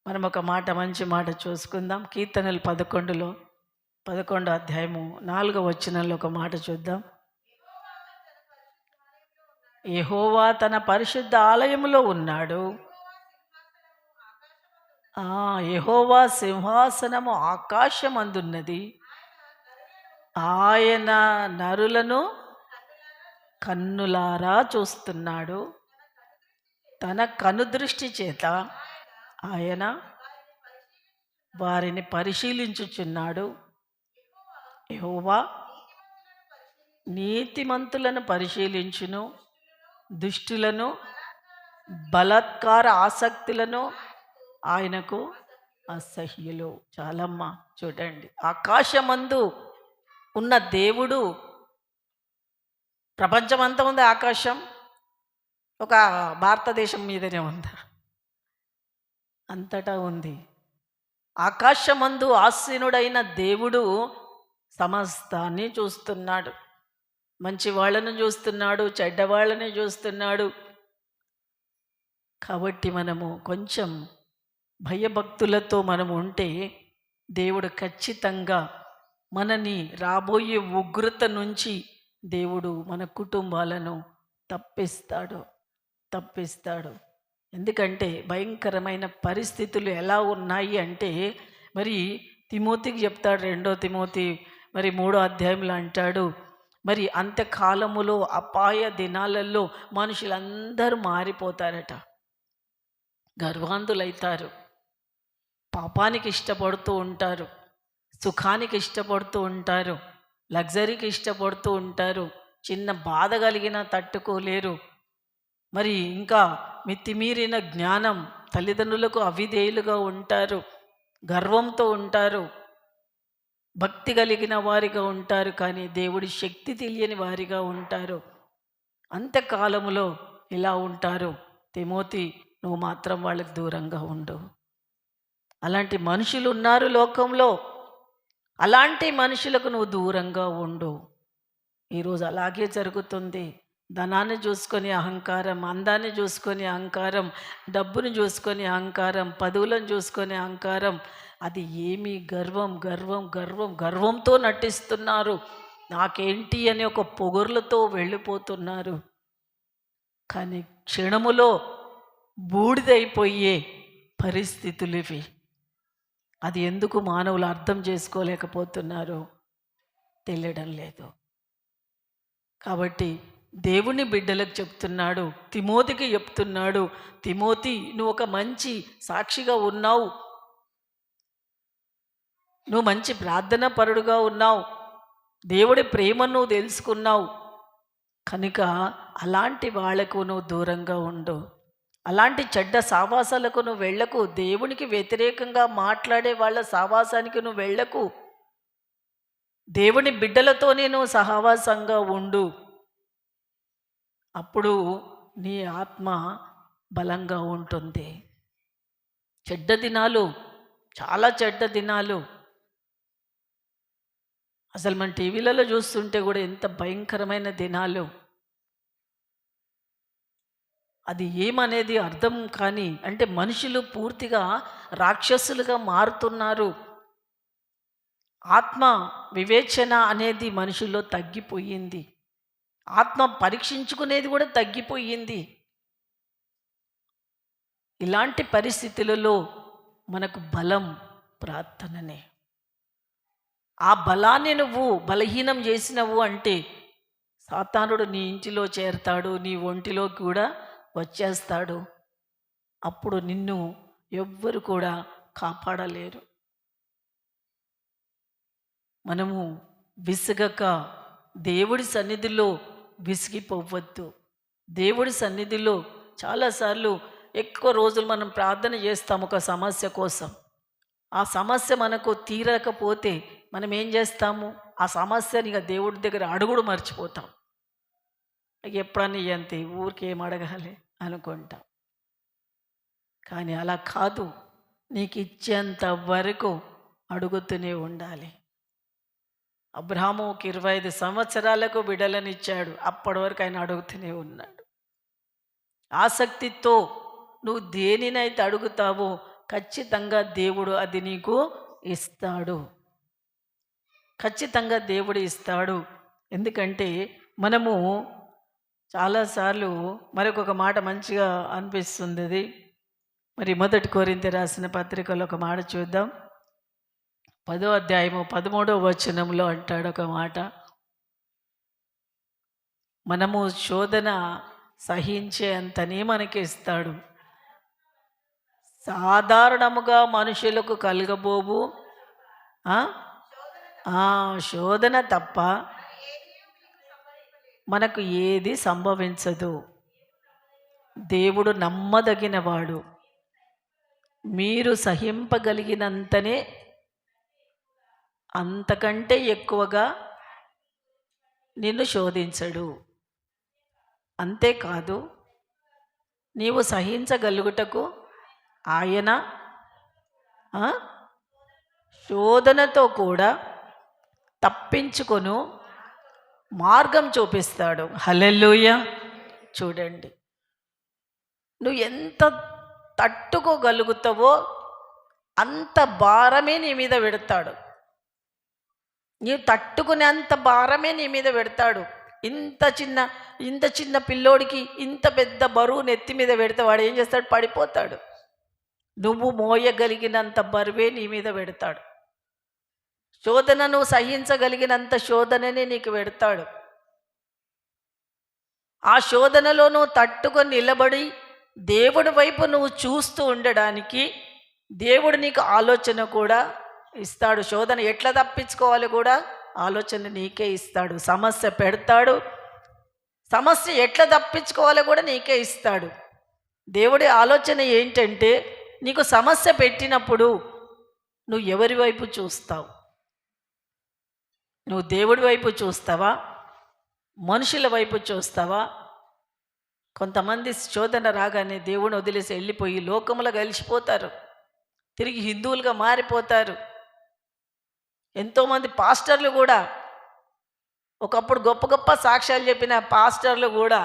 మనం ఒక మాట, మంచి మాట చూసుకుందాం. కీర్తనలు 11వ అధ్యాయము 4వ వచనంలో ఒక మాట చూద్దాం. యెహోవా తన పరిశుద్ధ ఆలయములో ఉన్నాడు. యెహోవా సింహాసనము ఆకాశమందున్నది. ఆయన నరులను కన్నులారా చూస్తున్నాడు. తన కనుదృష్టి చేత ఆయన వారిని పరిశీలించుచున్నాడు. యెహోవా నీతిమంతులను పరిశీలించును, దుష్టులను బలాత్కార ఆసక్తులను ఆయనకు అసహ్యులు. చాలమ్మా, చూడండి, ఆకాశమందు ఉన్న దేవుడు, ప్రపంచమంతా ఉంది ఆకాశం, ఒక భారతదేశం మీదనే ఉందా? అంతటా ఉంది. ఆకాశమందు ఆసీనుడైన దేవుడు సమస్తాన్ని చూస్తున్నాడు. మంచి వాళ్ళను చూస్తున్నాడు, చెడ్డవాళ్ళని చూస్తున్నాడు. కాబట్టి మనము కొంచెం భయభక్తులతో మనము ఉంటే దేవుడు ఖచ్చితంగా మనని రాబోయే ఉగ్రత నుంచి దేవుడు మన కుటుంబాలను తప్పిస్తాడు. ఎందుకంటే భయంకరమైన పరిస్థితులు ఎలా ఉన్నాయి అంటే, మరి తిమోతికి చెప్తాడు, 2 తిమోతి 3వ అధ్యాయంలో అంటాడు, మరి అంత్యకాలములో అపాయ దినాలలో మనుషులందరూ మారిపోతారట, గర్వాంధులైతారు, పాపానికి ఇష్టపడుతూ ఉంటారు, సుఖానికి ఇష్టపడుతూ ఉంటారు, లగ్జరీకి ఇష్టపడుతూ ఉంటారు, చిన్న బాధ కలిగినా తట్టుకోలేరు. మరి ఇంకా మితిమీరిన జ్ఞానం, తల్లిదండ్రులకు అవిధేయులుగా ఉంటారు, గర్వంతో ఉంటారు, భక్తి కలిగిన వారిగా ఉంటారు, కానీ దేవుడి శక్తి తెలియని వారిగా ఉంటారు. అంత్యకాలములో ఇలా ఉంటారు. తిమోతి, నువ్వు మాత్రం వాళ్ళకి దూరంగా ఉండు. అలాంటి మనుషులు ఉన్నారు లోకంలో, అలాంటి మనుషులకు నువ్వు దూరంగా ఉండు. ఈరోజు అలాగే జరుగుతుంది. ధనాన్ని చూసుకొని అహంకారం, అందాన్ని చూసుకొని అహంకారం, డబ్బును చూసుకొని అహంకారం, పదవులను చూసుకొని అహంకారం. అది ఏమి గర్వంతో నటిస్తున్నారు. నాకేంటి అని ఒక పొగర్లతో వెళ్ళిపోతున్నారు. కానీ క్షణములో బూడిదైపోయే పరిస్థితులు ఇవి. అది ఎందుకు మానవులు అర్థం చేసుకోలేకపోతున్నారో తెలియడం లేదు. కాబట్టి దేవుని బిడ్డలకు చెప్తున్నాడు, తిమోతికి చెప్తున్నాడు, తిమోతి, నువ్వు ఒక మంచి సాక్షిగా ఉన్నావు, నువ్వు మంచి ప్రార్థన పరుడుగా ఉన్నావు, దేవుడి ప్రేమను నువ్వు తెలుసుకున్నావు కనుక అలాంటి వాళ్లకు నువ్వు దూరంగా ఉండు. అలాంటి చెడ్డ సావాసాలకు నువ్వు వెళ్ళకు. దేవునికి వ్యతిరేకంగా మాట్లాడే వాళ్ళ సావాసానికి నువ్వు వెళ్ళకు. దేవుని బిడ్డలతోనే నువ్వు సహవాసంగా ఉండు. అప్పుడు నీ ఆత్మ బలంగా ఉంటుంది. చెడ్డ దినాలు, చాలా చెడ్డ దినాలు. అసలు మన టీవీలలో చూస్తుంటే కూడా ఎంత భయంకరమైన దినాలు. అది ఏమనేది అర్థం కానీ, అంటే మనుషులు పూర్తిగా రాక్షసులుగా మారుతున్నారు. ఆత్మ వివేచన అనేది మనుషుల్లో తగ్గిపోయింది. ఆత్మ పరీక్షించుకునేది కూడా తగ్గిపోయింది. ఇలాంటి పరిస్థితులలో మనకు బలం ప్రార్థననే. ఆ బలాన్ని నువ్వు బలహీనం చేసినవు అంటే సాతానుడు నీ ఇంటిలో చేరతాడు, నీ ఒంటిలో కూడా వచ్చేస్తాడు. అప్పుడు నిన్ను ఎవ్వరు కూడా కాపాడలేరు. మనము విసుగక దేవుడి సన్నిధిలో విసిగిపోవద్దు. దేవుడి సన్నిధిలో చాలాసార్లు ఎక్కువ రోజులు మనం ప్రార్థన చేస్తాం ఒక సమస్య కోసం. ఆ సమస్య మనకు తీరకపోతే మనం ఏం చేస్తాము? ఆ సమస్యని ఇక దేవుడి దగ్గర అడుగుడు మర్చిపోతాం. ఎప్పుడన్నా అంతే, ఊరికేం అడగాలి అనుకుంటాం. కానీ అలా కాదు, నీకు ఇచ్చేంత వరకు అడుగుతూనే ఉండాలి. అబ్రహాముకి 25 సంవత్సరాలకు బిడ్డలనిచ్చాడు. అప్పటి వరకు ఆయన అడుగుతూనే ఉన్నాడు. ఆసక్తితో నువ్వు దేనినైతే అడుగుతావో ఖచ్చితంగా దేవుడు అది నీకు ఇస్తాడు. ఖచ్చితంగా దేవుడు ఇస్తాడు. ఎందుకంటే మనము చాలాసార్లు మరొక మాట మంచిగా అనిపిస్తుంది ఇది. మరి 1 కొరింథీ రాసిన పత్రికలో ఒక మాట చూద్దాం. 10వ అధ్యాయము 13వ వచనంలో అంటాడు ఒక మాట, మనము శోధన సహించే అంతనే మనకి ఇస్తాడు, సాధారణముగా మనుషులకు కలగబోవు శోధన తప్ప మనకు ఏది సంభవించదు. దేవుడు నమ్మదగినవాడు, మీరు సహింపగలిగినంతనే అంతకంటే ఎక్కువగా నిన్ను శోధించడు. అంతేకాదు, నీవు సహించగలుగుటకు ఆయన శోధనతో కూడా తప్పించుకొను మార్గం చూపిస్తాడు. హల్లెలూయా. చూడండి, నువ్వు ఎంత తట్టుకోగలుగుతావో అంత భారమే నీ మీద పెడతాడు. నీవు తట్టుకునేంత భారమే నీ మీద పెడతాడు. ఇంత చిన్న పిల్లోడికి ఇంత పెద్ద బరువు నెత్తి మీద పెడితే వాడు ఏం చేస్తాడు? పడిపోతాడు. నువ్వు మోయగలిగినంత బరువే నీ మీద పెడతాడు. శోధన నువ్వు సహించగలిగినంత శోధననే నీకు పెడతాడు. ఆ శోధనలో నువ్వు తట్టుకొని నిలబడి దేవుడి వైపు నువ్వు చూస్తూ ఉండడానికి దేవుడు నీకు ఆలోచన కూడా ఇస్తాడు. శోధన ఎట్లా తప్పించుకోవాలి కూడా ఆలోచన నీకే ఇస్తాడు. సమస్య పెడతాడు, సమస్య ఎట్లా తప్పించుకోవాలో కూడా నీకే ఇస్తాడు. దేవుడి ఆలోచన ఏంటంటే, నీకు సమస్య పెట్టినప్పుడు నువ్వు ఎవరి వైపు చూస్తావు? నువ్వు దేవుడి వైపు చూస్తావా? మనుషుల వైపు చూస్తావా? కొంతమంది శోధన రాగానే దేవుని వదిలేసి వెళ్ళిపోయి లోకములో కలిసిపోతారు, తిరిగి హిందువులుగా మారిపోతారు. ఎంతోమంది పాస్టర్లు కూడా, ఒకప్పుడు గొప్ప గొప్ప సాక్ష్యాలు చెప్పిన పాస్టర్లు కూడా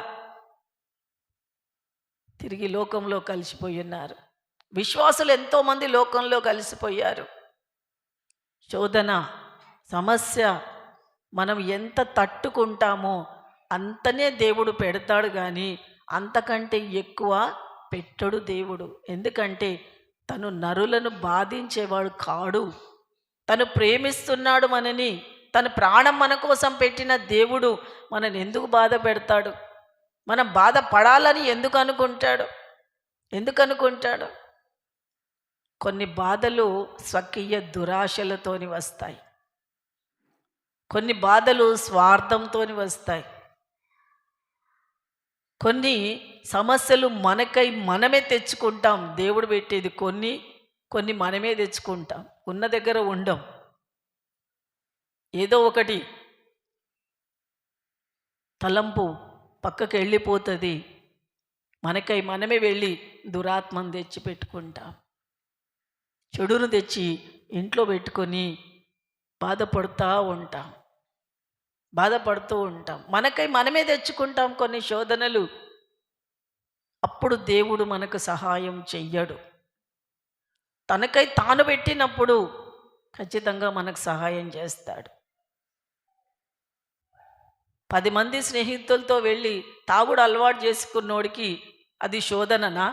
తిరిగి లోకంలో కలిసిపోయి ఉన్నారు. విశ్వాసులు ఎంతోమంది లోకంలో కలిసిపోయారు. శోధన, సమస్య మనం ఎంత తట్టుకుంటామో అంతనే దేవుడు పెడతాడు, కానీ అంతకంటే ఎక్కువ పెట్టడు దేవుడు. ఎందుకంటే తను నరులను బాధించేవాడు కాడు. తను ప్రేమిస్తున్నాడు మనని. తన ప్రాణం మన కోసం పెట్టిన దేవుడు మనని ఎందుకు బాధ పెడతాడు? మనం బాధపడాలని ఎందుకు అనుకుంటాడు? కొన్ని బాధలు స్వకీయ దురాశలతోని వస్తాయి, కొన్ని బాధలు స్వార్థంతోని వస్తాయి, కొన్ని సమస్యలు మనకై మనమే తెచ్చుకుంటాం. దేవుడు పెట్టేది కొన్ని మనమే తెచ్చుకుంటాం. ఉన్న దగ్గర ఉండం, ఏదో ఒకటి తలంపు పక్కకి వెళ్ళిపోతుంది. మనకై మనమే వెళ్ళి దురాత్మను తెచ్చి పెట్టుకుంటాం, చెడును తెచ్చి ఇంట్లో పెట్టుకొని బాధపడుతూ ఉంటాం. మనకై మనమే తెచ్చుకుంటాం కొన్ని శోధనలు. అప్పుడు దేవుడు మనకు సహాయం చెయ్యడు. తనకై తాను పెట్టినప్పుడు ఖచ్చితంగా మనకు సహాయం చేస్తాడు. 10 మంది స్నేహితులతో వెళ్ళి తాగుడు అలవాటు చేసుకున్నోడికి అది శోధననా?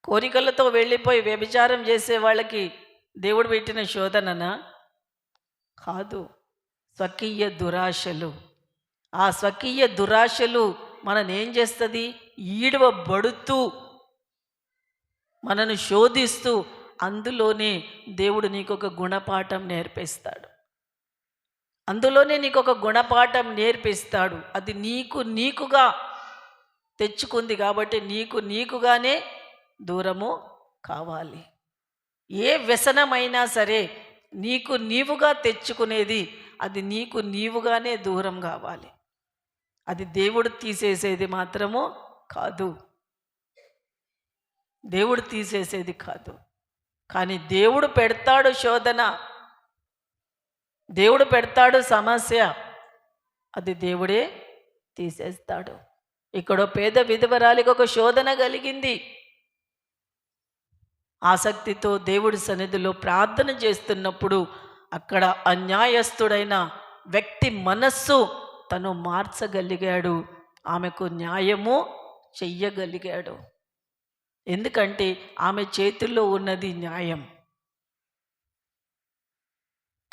కోరికలతో వెళ్ళిపోయి వ్యభిచారం చేసే వాళ్ళకి దేవుడు పెట్టిన శోధననా? కాదు. స్వకీయ దురాశలు. ఆ స్వకీయ దురాశలు మనని ఏం చేస్తుంది? ఈడవబడుతూ మనను శోధిస్తూ అందులోనే దేవుడు నీకు ఒక గుణపాఠం నేర్పిస్తాడు. అది నీకుగా తెచ్చుకుంది కాబట్టి నీకుగానే దూరము కావాలి. ఏ వ్యసనమైనా సరే నీవుగా తెచ్చుకునేది, అది నీవుగానే దూరం కావాలి. అది దేవుడు తీసేసేది మాత్రము కాదు. కానీ దేవుడు పెడతాడు శోధన, దేవుడు పెడతాడు సమస్య, అది దేవుడే తీసేస్తాడు. ఇక్కడ పేద విధవరాలికి ఒక శోధన కలిగింది. ఆసక్తితో దేవుడి సన్నిధిలో ప్రార్థన చేస్తున్నప్పుడు అక్కడ అన్యాయస్తుడైన వ్యక్తి మనస్సు తను మార్చగలిగాడు, ఆమెకు న్యాయము చెయ్యగలిగాడు. ఎందుకంటే ఆమె చేతుల్లో ఉన్నది న్యాయం.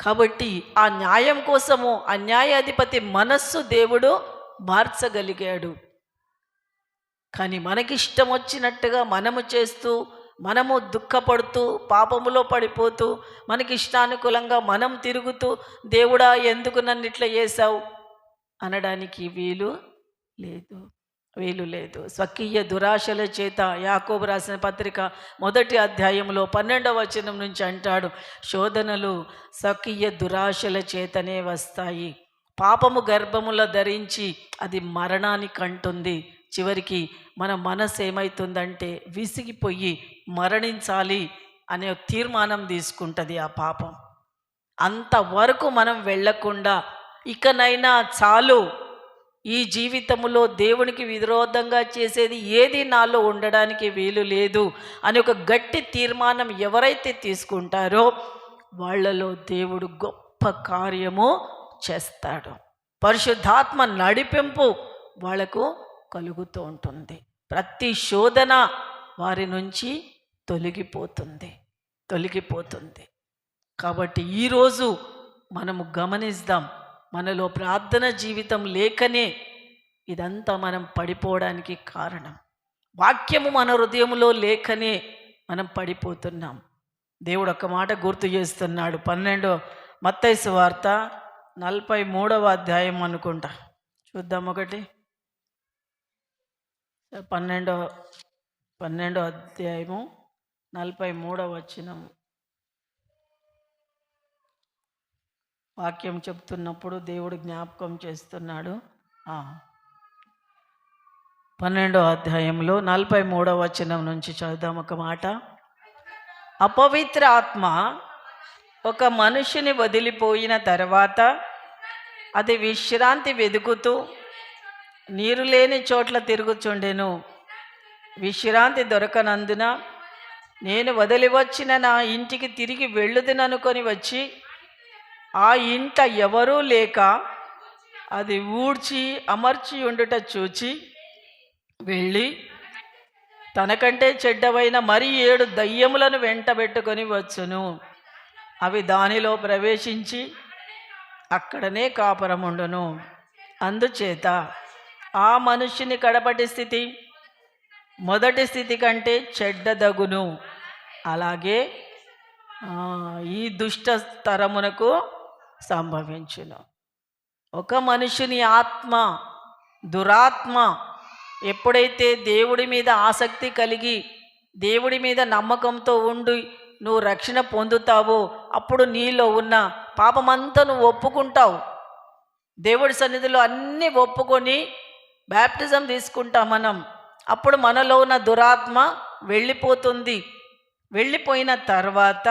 కాబట్టి ఆ న్యాయం కోసము ఆ న్యాయాధిపతి మనస్సు దేవుడు మార్చగలిగాడు. కానీ మనకిష్టం వచ్చినట్టుగా మనము చేస్తూ, మనము దుఃఖపడుతూ, పాపములో పడిపోతూ, మనకి ఇష్టానుకూలంగా మనం తిరుగుతూ, దేవుడా ఎందుకు నన్ను ఇట్లా చేశావు అనడానికి వీలు లేదు. స్వకీయ దురాశల చేత యాకోబు రాసిన పత్రిక 1వ అధ్యాయంలో 12వ వచనం నుంచి అంటాడు, శోధనలు స్వకీయ దురాశల చేతనే వస్తాయి. పాపము గర్భములో ధరించి అది మరణానికి అంటుంది. చివరికి మన మనసు ఏమవుతుందంటే విసిగిపోయి మరణించాలి అనే తీర్మానం తీసుకుంటుంది ఆ పాపం. అంతవరకు మనం వెళ్ళకుండా ఇకనైనా చాలు, ఈ జీవితంలో దేవునికి విరోధంగా చేసేది ఏది నాలో ఉండడానికి వీలు లేదు అని ఒక గట్టి తీర్మానం ఎవరైతే తీసుకుంటారో వాళ్ళలో దేవుడు గొప్ప కార్యము చేస్తాడు. పరిశుద్ధాత్మ నడిపింపు వాళ్లకు కలుగుతూ ఉంటుంది. ప్రతి శోధన వారి నుంచి తొలగిపోతుంది. కాబట్టి ఈరోజు మనము గమనిద్దాం, మనలో ప్రార్థన జీవితం లేకనే ఇదంతా మనం పడిపోవడానికి కారణం. వాక్యము మన హృదయంలో లేకనే మనం పడిపోతున్నాం. దేవుడు ఒక మాట గుర్తు చేస్తున్నాడు. 12 మత్తయి సువార్త 43వ అధ్యాయం అనుకుంటా, చూద్దాం. 12వ అధ్యాయము 43వ వచనం. వాక్యం చెప్తున్నప్పుడు దేవుడు జ్ఞాపకం చేస్తున్నాడు. 12వ అధ్యాయంలో 43వ వచనం నుంచి చదువుదాం ఒక మాట. అపవిత్ర ఆత్మ ఒక మనుషుని వదిలిపోయిన తర్వాత అది విశ్రాంతి వెదుకుతూ నీరు లేని చోట్ల తిరుగుచుండెను. విశ్రాంతి దొరకనందున నేను వదిలి వచ్చిన నా ఇంటికి తిరిగి వెళ్ళుదుననుకొని వచ్చి ఆ ఇంట ఎవరూ లేక అది ఊడ్చి అమర్చి ఉండుట చూచి వెళ్ళి తనకంటే చెడ్డవైన మరి 7 దయ్యములను వెంటబెట్టుకొని వచ్చును. అవి దానిలో ప్రవేశించి అక్కడనే కాపురముండును. అందుచేత ఆ మనుష్యుని కడపటి స్థితి మొదటి స్థితి కంటే చెడ్డదగును. అలాగే ఈ దుష్ట తరమునకు సంభవించును. ఒక మనుషుని ఆత్మ, దురాత్మ ఎప్పుడైతే దేవుడి మీద ఆసక్తి కలిగి దేవుడి మీద నమ్మకంతో ఉండి నువ్వు రక్షణ పొందుతావో అప్పుడు నీలో ఉన్న పాపమంతా నువ్వు ఒప్పుకుంటావు. దేవుడి సన్నిధిలో అన్నీ ఒప్పుకొని బ్యాప్టిజం తీసుకుంటాం మనం. అప్పుడు మనలో ఉన్న దురాత్మ వెళ్ళిపోతుంది. వెళ్ళిపోయిన తర్వాత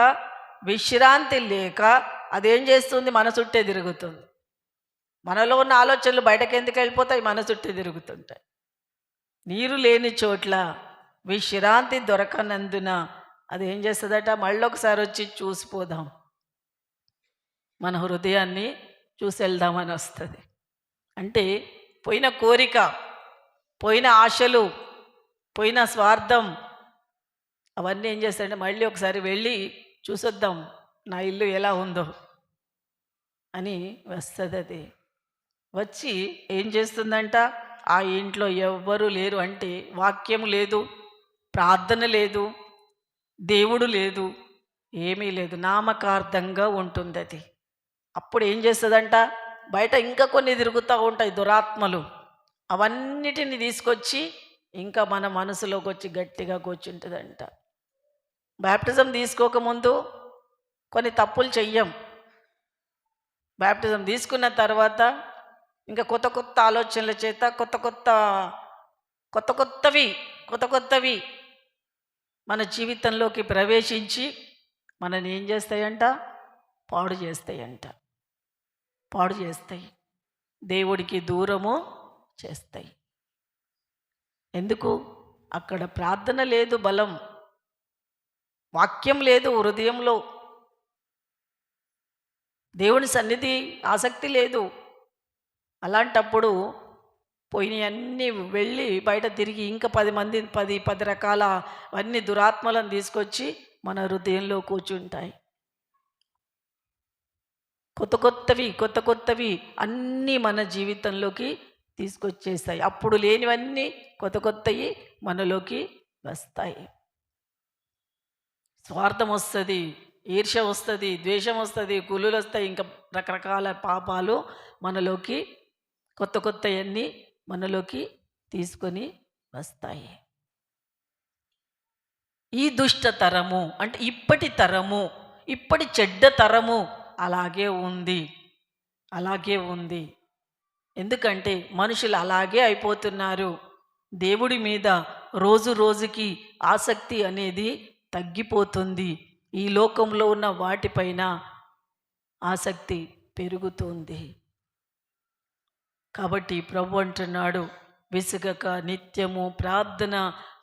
విశ్రాంతి లేక అదేం చేస్తుంది? మన చుట్టే తిరుగుతుంది. మనలో ఉన్న ఆలోచనలు బయటకు ఎందుకు వెళ్ళిపోతాయి? మన చుట్టే తిరుగుతుంటాయి. నీరు లేని చోట్ల విశ్రాంతి దొరకనందున అదేం చేస్తుందట? మళ్ళీ ఒకసారి వచ్చి చూసిపోదాం, మన హృదయాన్ని చూసి వెళ్దామని వస్తుంది. అంటే పోయిన కోరిక, పోయిన ఆశలు, పోయిన స్వార్థం అవన్నీ ఏం చేస్తాయంటే మళ్ళీ ఒకసారి వెళ్ళి చూసొద్దాం నా ఇల్లు ఎలా ఉందో అని వస్తుంది. అది వచ్చి ఏం చేస్తుందంట? ఆ ఇంట్లో ఎవ్వరూ లేరు అంటే వాక్యము లేదు, ప్రార్థన లేదు, దేవుడు లేదు, ఏమీ లేదు, నామకార్థంగా ఉంటుంది అది. అప్పుడు ఏం చేస్తుందంట? బయట ఇంకా కొన్ని తిరుగుతూ ఉంటాయి దురాత్మలు. అవన్నిటిని తీసుకొచ్చి ఇంకా మన మనసులోకి వచ్చి గట్టిగా కూర్చుంటుందంట. బ్యాప్టిజం తీసుకోకముందు కొన్ని తప్పులు చెయ్యం. బ్యాప్టిజం తీసుకున్న తర్వాత ఇంకా కొత్త కొత్త ఆలోచనల చేత కొత్త కొత్తవి మన జీవితంలోకి ప్రవేశించి మనని ఏం చేస్తాయంట? పాడు చేస్తాయి, దేవుడికి దూరము చేస్తాయి. ఎందుకు? అక్కడ ప్రార్థన లేదు, బలం, వాక్యం లేదు హృదయంలో, దేవుని సన్నిధి ఆసక్తి లేదు. అలాంటప్పుడు పోయినవన్నీ వెళ్ళి బయట తిరిగి ఇంకా 10 రకాల అన్ని దురాత్మలను తీసుకొచ్చి మన హృదయంలో కూర్చుంటాయి. కొత్త కొత్తవి అన్నీ మన జీవితంలోకి తీసుకొచ్చేస్తాయి. అప్పుడు లేనివన్నీ కొత్తవి మనలోకి వస్తాయి. స్వార్థం వస్తుంది, ఈర్ష్య వస్తుంది, ద్వేషం వస్తుంది, కుళ్ళులు వస్తాయి, ఇంకా రకరకాల పాపాలు మనలోకి కొత్తవన్నీ మనలోకి తీసుకొని వస్తాయి. ఈ దుష్ట తరము అంటే ఇప్పటి తరము, ఇప్పటి చెడ్డ తరము అలాగే ఉంది. ఎందుకంటే మనుషులు అలాగే అయిపోతున్నారు. దేవుడి మీద రోజు రోజుకి ఆసక్తి అనేది తగ్గిపోతుంది. ఈ లోకంలో ఉన్న వాటిపైన ఆసక్తి పెరుగుతుంది. కాబట్టి ప్రభు అంటున్నాడు, విసుగక నిత్యము ప్రార్థన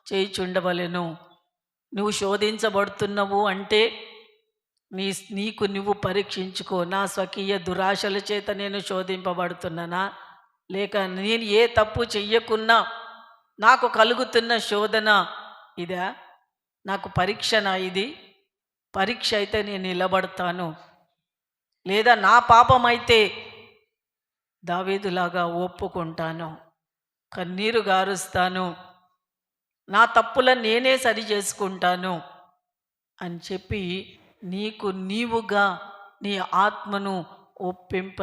చేయుచుండవలెను. నువ్వు శోధించబడుతున్నావు అంటే నీకు నువ్వు పరీక్షించుకో. నా స్వకీయ దురాశల చేత నేను శోధింపబడుతున్నానా, లేక నేను ఏ తప్పు చెయ్యకున్నా నాకు కలుగుతున్న శోధన ఇదా? నాకు పరీక్షనా ఇది? పరీక్ష అయితే నేను నిలబడతాను, లేదా నా పాపం అయితే దావీదులాగా ఒప్పుకుంటాను, కన్నీరు గారుస్తాను, నా తప్పులను నేనే సరి చేసుకుంటాను అని చెప్పి నీవుగా నీ ఆత్మను ఒప్పింప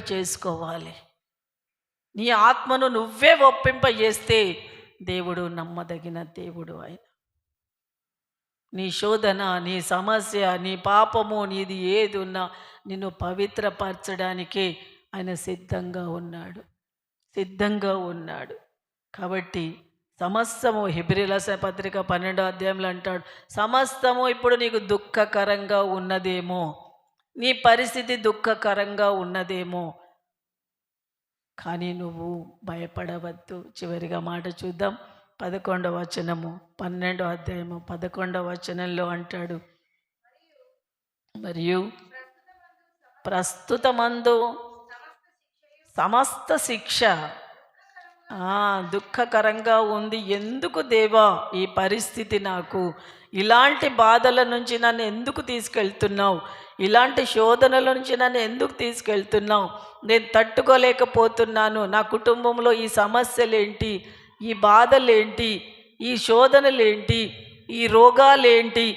చేసుకోవాలి. నీ ఆత్మను నువ్వే ఒప్పింపజేస్తే దేవుడు నమ్మదగిన దేవుడు. ఆయన నీ శోధన, నీ సమస్య, నీ పాపము, నీది ఏది ఉన్నా నిన్ను పవిత్రపరచడానికే ఆయన సిద్ధంగా ఉన్నాడు. కాబట్టి సమస్తము, హెబ్రీయుల పత్రిక 12వ అధ్యాయంలో అంటాడు, సమస్తము ఇప్పుడు నీకు దుఃఖకరంగా ఉన్నదేమో, నీ పరిస్థితి దుఃఖకరంగా ఉన్నదేమో, కానీ నువ్వు భయపడవద్దు. చివరిగా మాట చూద్దాం. 11వ వచనము, 12వ అధ్యాయము 11వ వచనంలో అంటాడు, మరియు ప్రస్తుతమందు సమస్త శిక్ష దుఃఖకరంగా ఉంది. ఎందుకు దేవా ఈ పరిస్థితి నాకు? ఇలాంటి బాధల నుంచి నన్ను ఎందుకు తీసుకెళ్తున్నావు? ఇలాంటి శోధనల నుంచి నన్ను ఎందుకు తీసుకెళ్తున్నావు? నేను తట్టుకోలేకపోతున్నాను. నా కుటుంబంలో ఈ సమస్యలేంటి, ఈ బాధలేంటి, ఈ శోధనలేంటి, ఈ రోగాలేంటి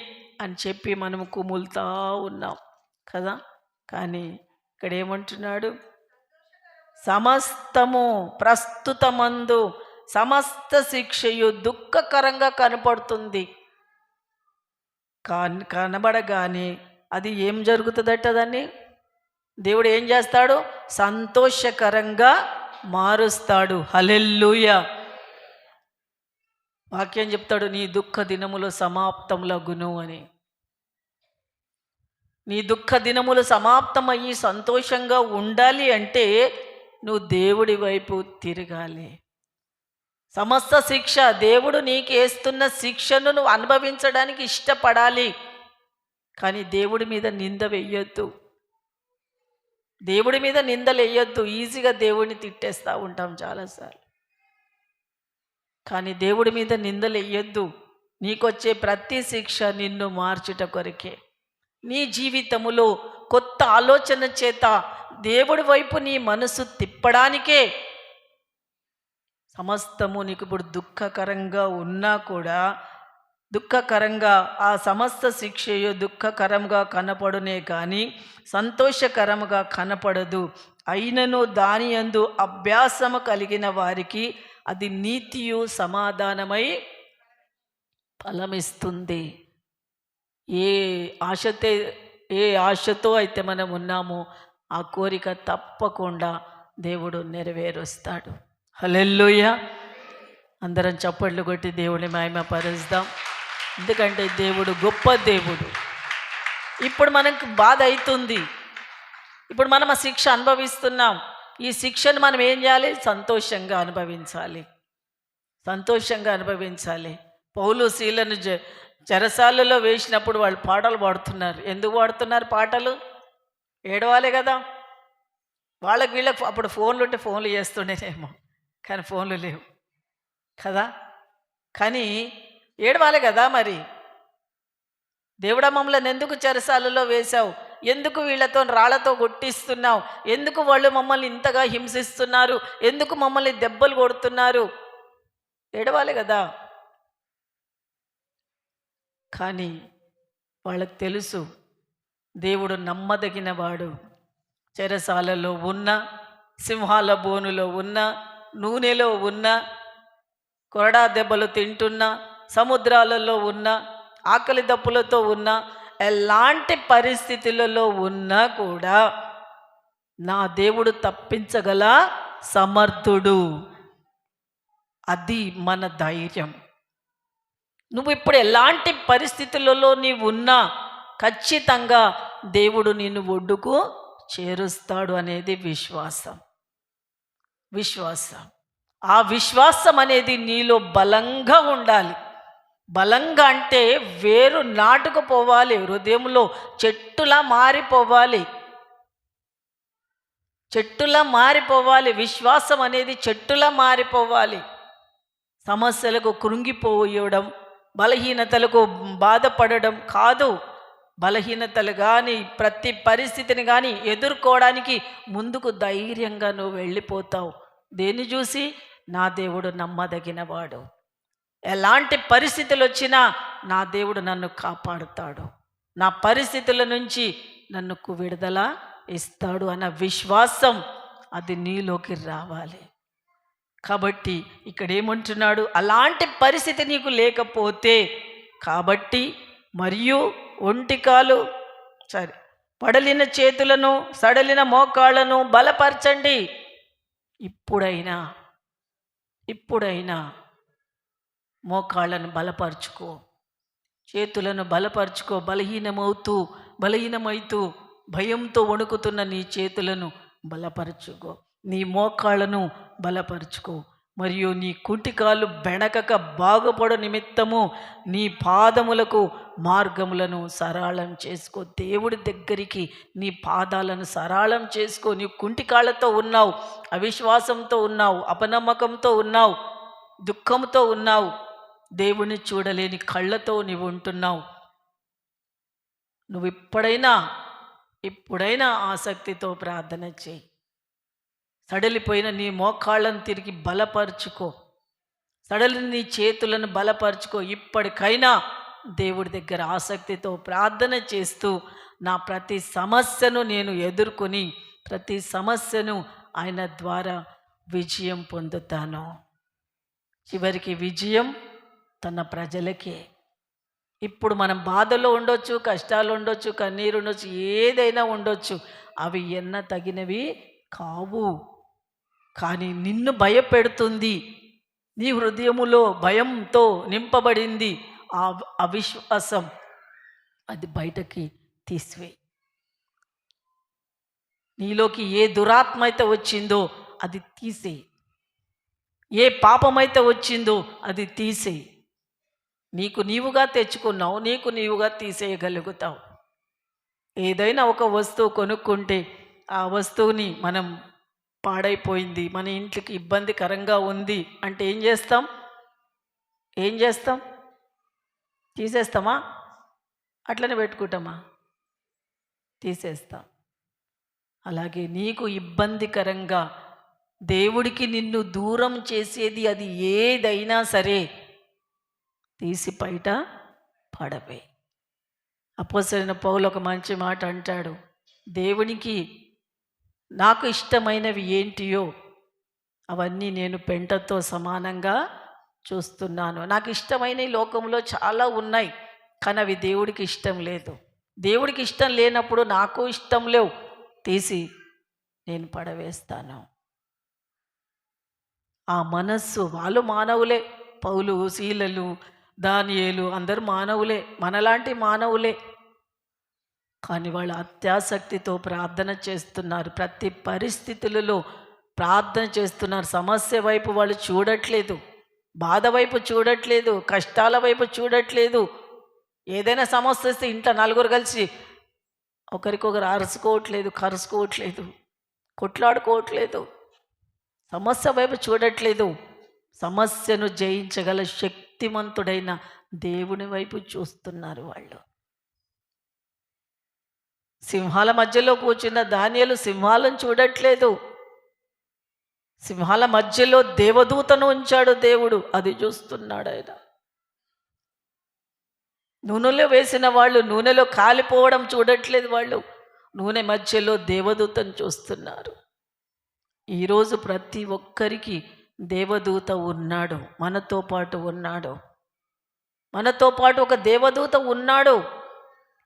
అని చెప్పి మనము కుములుతా ఉన్నాం కదా. కానీ ఇక్కడ ఏమంటున్నాడు? సమస్తము ప్రస్తుతమందు సమస్త శిక్షయు దుఃఖకరంగా కనపడుతుంది. కనబడగానే అది ఏం జరుగుతుందట? దాన్ని దేవుడు ఏం చేస్తాడు? సంతోషకరంగా మారుస్తాడు. హల్లెలూయా. వాక్యం చెప్తాడు, నీ దుఃఖ దినములు సమాప్తములగును అని. నీ దుఃఖ దినములు సమాప్తమయ్యి సంతోషంగా ఉండాలి అంటే నువ్వు దేవుడి వైపు తిరగాలి. సమస్త శిక్ష, దేవుడు నీకు వేస్తున్న శిక్షను నువ్వు అనుభవించడానికి ఇష్టపడాలి. కానీ దేవుడి మీద నింద వెయ్యొద్దు. దేవుడి మీద నిందలు వేయొద్దు. ఈజీగా దేవుడిని తిట్టేస్తూ ఉంటాం చాలాసార్లు. కానీ దేవుడి మీద నిందలు వేయొద్దు. నీకొచ్చే ప్రతి శిక్ష నిన్ను మార్చుట కొరకే. నీ జీవితములో కొత్త ఆలోచన చేత దేవుడి వైపు నీ మనసు తిప్పడానికే. సమస్తము నీకు ఇప్పుడు దుఃఖకరంగా ఉన్నా కూడా, దుఃఖకరంగా ఆ సమస్త శిక్షయు దుఃఖకరంగా కనపడునే కానీ సంతోషకరముగా కనపడదు. అయినను దాని యందు అభ్యాసము కలిగిన వారికి అది నీతియు సమాధానమై ఫలమిస్తుంది. ఏ ఆశతో అయితే మనం ఉన్నామో ఆ కోరిక తప్పకుండా దేవుడు నెరవేరుస్తాడు. హల్లెలూయా. అందరం చప్పట్లు కొట్టి దేవుని మహిమపరుస్తాం. ఎందుకంటే దేవుడు గొప్ప దేవుడు. ఇప్పుడు మనకు బాధ అవుతుంది, ఇప్పుడు మనం ఆ శిక్ష అనుభవిస్తున్నాం. ఈ శిక్షను మనం ఏం చేయాలి? సంతోషంగా అనుభవించాలి. పౌలు శీలను చెరసాలలో వేసినప్పుడు వాళ్ళు పాటలు పాడుతున్నారు. ఎందుకు పాడుతున్నారు పాటలు? ఏడవాలి కదా. వీళ్ళకి అప్పుడు ఫోన్లు ఉంటే ఫోన్లు చేస్తుండేనేమో, కానీ ఫోన్లు లేవు కదా. కానీ ఏడవాలి కదా మరి. దేవుడా మమ్మల్ని ఎందుకు చెరసాలలో వేశావు, ఎందుకు వీళ్ళతో రాళ్లతో కొట్టిస్తున్నావు, ఎందుకు వాళ్ళు మమ్మల్ని ఇంతగా హింసిస్తున్నారు, ఎందుకు మమ్మల్ని దెబ్బలు కొడుతున్నారు, ఏడవాలి కదా. కానీ వాళ్ళకి తెలుసు దేవుడు నమ్మదగినవాడు. చెరసాలలో ఉన్న, సింహాల బోనులో ఉన్న, నూనెలో ఉన్న, కొరడా దెబ్బలు తింటున్న, సముద్రాలలో ఉన్న, ఆకలి దప్పులతో ఉన్న, ఎలాంటి పరిస్థితులలో ఉన్నా కూడా నా దేవుడు తప్పించగల సమర్థుడు. అది మన ధైర్యం. నువ్వు ఇప్పుడు ఎలాంటి పరిస్థితులలో నీవు ఉన్నా ఖచ్చితంగా దేవుడు నిన్ను ఒడ్డుకు చేరుస్తాడు అనేది విశ్వాసం. ఆ విశ్వాసం అనేది నీలో బలంగా ఉండాలి. బలంగా అంటే వేరు నాటుకుపోవాలి, హృదయంలో చెట్టులా మారిపోవాలి. విశ్వాసం అనేది చెట్టులా మారిపోవాలి. సమస్యలకు కృంగిపోయడం, బలహీనతలకు బాధపడడం కాదు. బలహీనతలు కానీ ప్రతి పరిస్థితిని కానీ ఎదుర్కోవడానికి ముందుకు ధైర్యంగా నువ్వు వెళ్ళిపోతావు. దేన్ని చూసి? నా దేవుడు నమ్మదగినవాడు. ఎలాంటి పరిస్థితులు వచ్చినా నా దేవుడు నన్ను కాపాడుతాడు, నా పరిస్థితుల నుంచి నన్ను విడుదల ఇస్తాడు అన్న విశ్వాసం అది నీలోకి రావాలి. కాబట్టి ఇక్కడ ఏమంటున్నాడు? అలాంటి పరిస్థితి నీకు లేకపోతే కాబట్టి మరియు ఒంటికాలు పడలిన చేతులను, సడలిన మోకాళ్ళను బలపరచండి. ఇప్పుడైనా మోకాళ్ళను బలపరుచుకో, చేతులను బలపరుచుకో. బలహీనమైతూ భయంతో వణుకుతున్న నీ చేతులను బలపరుచుకో, నీ మోకాళ్ళను బలపరుచుకో. మరియు నీ కుంటికాలు బెణకక బాగుపడు నిమిత్తము నీ పాదములకు మార్గములను సరళం చేసుకో. దేవుడి దగ్గరికి నీ పాదాలను సరళం చేసుకో. నీ కుంటికాళ్ళతో ఉన్నావు, అవిశ్వాసంతో ఉన్నావు, అపనమ్మకంతో ఉన్నావు, దుఃఖంతో ఉన్నావు, దేవుని చూడలేని కళ్ళతో నీవు ఉంటున్నావు. నువ్వు ఇప్పుడైనా ఆసక్తితో ప్రార్థన చేయి. సడలిపోయిన నీ మోకాళ్ళను తిరిగి బలపరుచుకో, సడలిన నీ చేతులను బలపరుచుకో. ఇప్పటికైనా దేవుడి దగ్గర ఆసక్తితో ప్రార్థన చేస్తూ నా ప్రతి సమస్యను నేను ఎదుర్కొని ప్రతి సమస్యను ఆయన ద్వారా విజయం పొందుతాను. చివరికి విజయం తన ప్రజలకే. ఇప్పుడు మనం బాధలో ఉండొచ్చు, కష్టాలు ఉండొచ్చు, కన్నీరు ఉండొచ్చు, ఏదైనా ఉండొచ్చు, అవి ఎన్న తగినవి కావు. కానీ నిన్ను భయపెడుతుంది, నీ హృదయములో భయంతో నింపబడింది ఆ అవిశ్వాసం, అది బయటకి తీసివేయి. నీలోకి ఏ దురాత్మ అయితే వచ్చిందో అది తీసేయి, ఏ పాపమైతే వచ్చిందో అది తీసేయి. నీకు నీవుగా తెచ్చుకున్నావు, నీకు నీవుగా తీసేయగలుగుతావు. ఏదైనా ఒక వస్తువు కొనుక్కుంటే ఆ వస్తువుని మనం పాడైపోయింది, మన ఇంటికి ఇబ్బందికరంగా ఉంది అంటే ఏం చేస్తాం? తీసేస్తామా? అట్లనే పెట్టుకుంటామా? తీసేస్తాం. అలాగే నీకు ఇబ్బందికరంగా దేవుడికి నిన్ను దూరం చేసేది అది ఏదైనా సరే తీసి బయట పడవే. అపోస్తలుడైన పౌలు ఒక మంచి మాట అంటాడు, దేవునికి నాకు ఇష్టమైనవి ఏంటియో అవన్నీ నేను పెంటతో సమానంగా చూస్తున్నాను. నాకు ఇష్టమైన ఈ లోకంలో చాలా ఉన్నాయి, కానీ అవి దేవుడికి ఇష్టం లేదు. దేవుడికి ఇష్టం లేనప్పుడు నాకు ఇష్టం లేవు, తీసి నేను పడవేస్తాను. ఆ మనస్సు, వాళ్ళు మానవులే, పౌలు, శీలలు, దానియేలు అందరూ మానవులే, మనలాంటి మానవులే. కానీ వాళ్ళు అత్యాసక్తితో ప్రార్థన చేస్తున్నారు, ప్రతి పరిస్థితులలో ప్రార్థన చేస్తున్నారు. సమస్య వైపు వాళ్ళు చూడట్లేదు, బాధ వైపు చూడట్లేదు, కష్టాల వైపు చూడట్లేదు. ఏదైనా సమస్య వస్తే ఇంట్లో నలుగురు కలిసి ఒకరికొకరు అరుచుకోవట్లేదు, కరుచుకోవట్లేదు. కొట్లాడుకోవట్లేదు, సమస్య వైపు చూడట్లేదు. సమస్యను జయించగల శక్తిమంతుడైన దేవుని వైపు చూస్తున్నారు వాళ్ళు. సింహాల మధ్యలో కూర్చున్న దానియేలు సింహాలను చూడట్లేదు. సింహాల మధ్యలో దేవదూతను ఉంచాడు దేవుడు, అది చూస్తున్నాడు ఆయన. నూనెలో వేసిన వాళ్ళు నూనెలో కాలిపోవడం చూడట్లేదు, వాళ్ళు నూనె మధ్యలో దేవదూతను చూస్తున్నారు. ఈరోజు ప్రతి ఒక్కరికి దేవదూత ఉన్నాడు, మనతో పాటు ఉన్నాడు. మనతో పాటు ఒక దేవదూత ఉన్నాడు.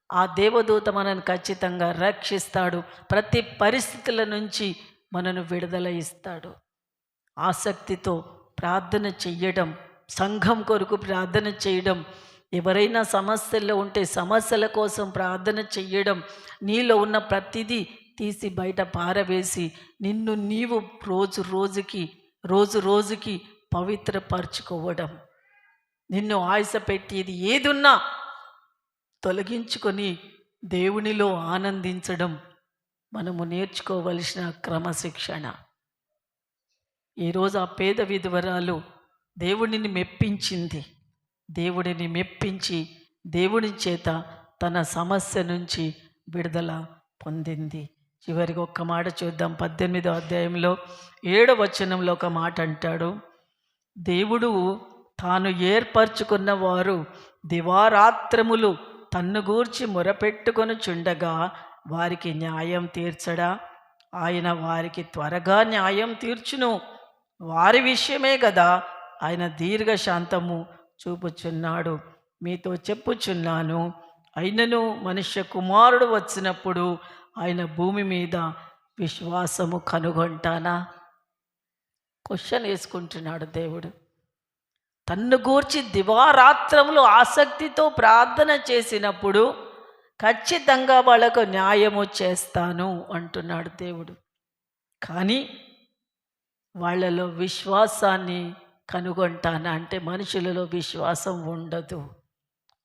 ఆ దేవదూత మనను ఖచ్చితంగా రక్షిస్తాడు. ప్రతి పరిస్థితుల నుంచి మనను విడుదల ఇస్తాడు. ఆసక్తితో ప్రార్థన చెయ్యడం, సంఘం కొరకు ప్రార్థన చేయడం, ఎవరైనా సమస్యల్లో ఉంటే సమస్యల కోసం ప్రార్థన చెయ్యడం, నీలో ఉన్న ప్రతిదీ తీసి బయట పారవేసి నిన్ను నీవు రోజు రోజుకి పవిత్రపరచుకోవడం, నిన్ను ఆయుస పెట్టేది ఏదున్నా తొలగించుకొని దేవునిలో ఆనందించడం మనము నేర్చుకోవలసిన క్రమశిక్షణ. ఈరోజు ఆ పేద విధవరాలు దేవుడిని మెప్పించింది. దేవుడిని మెప్పించి దేవుని చేత తన సమస్య నుంచి విడుదల పొందింది. చివరికి ఒక్క మాట చూద్దాం. 18వ అధ్యాయంలో 7వ వచనంలో ఒక మాట అంటాడు, దేవుడు తాను ఏర్పరచుకున్న వారు దివారాత్రములు తన్ను గూర్చి మొరపెట్టుకొని చుండగా వారికి న్యాయం తీర్చడా? ఆయన వారికి త్వరగా న్యాయం తీర్చును. వారి విషయమే కదా ఆయన దీర్ఘశాంతము చూపుచున్నాడు. మీతో చెప్పుచున్నాను, అయినను మనుష్య కుమారుడు వచ్చినప్పుడు ఆయన భూమి మీద విశ్వాసము కనుగొంటానా? క్వశ్చన్ వేసుకుంటున్నాడు దేవుడు. తన్ను గూర్చి దివారాత్రములు ఆసక్తితో ప్రార్థన చేసినప్పుడు ఖచ్చితంగా వాళ్ళకు న్యాయము చేస్తాను అంటున్నాడు దేవుడు. కానీ వాళ్ళలో విశ్వాసాన్ని కనుగొంటానా అంటే మనుషులలో విశ్వాసం ఉండదు.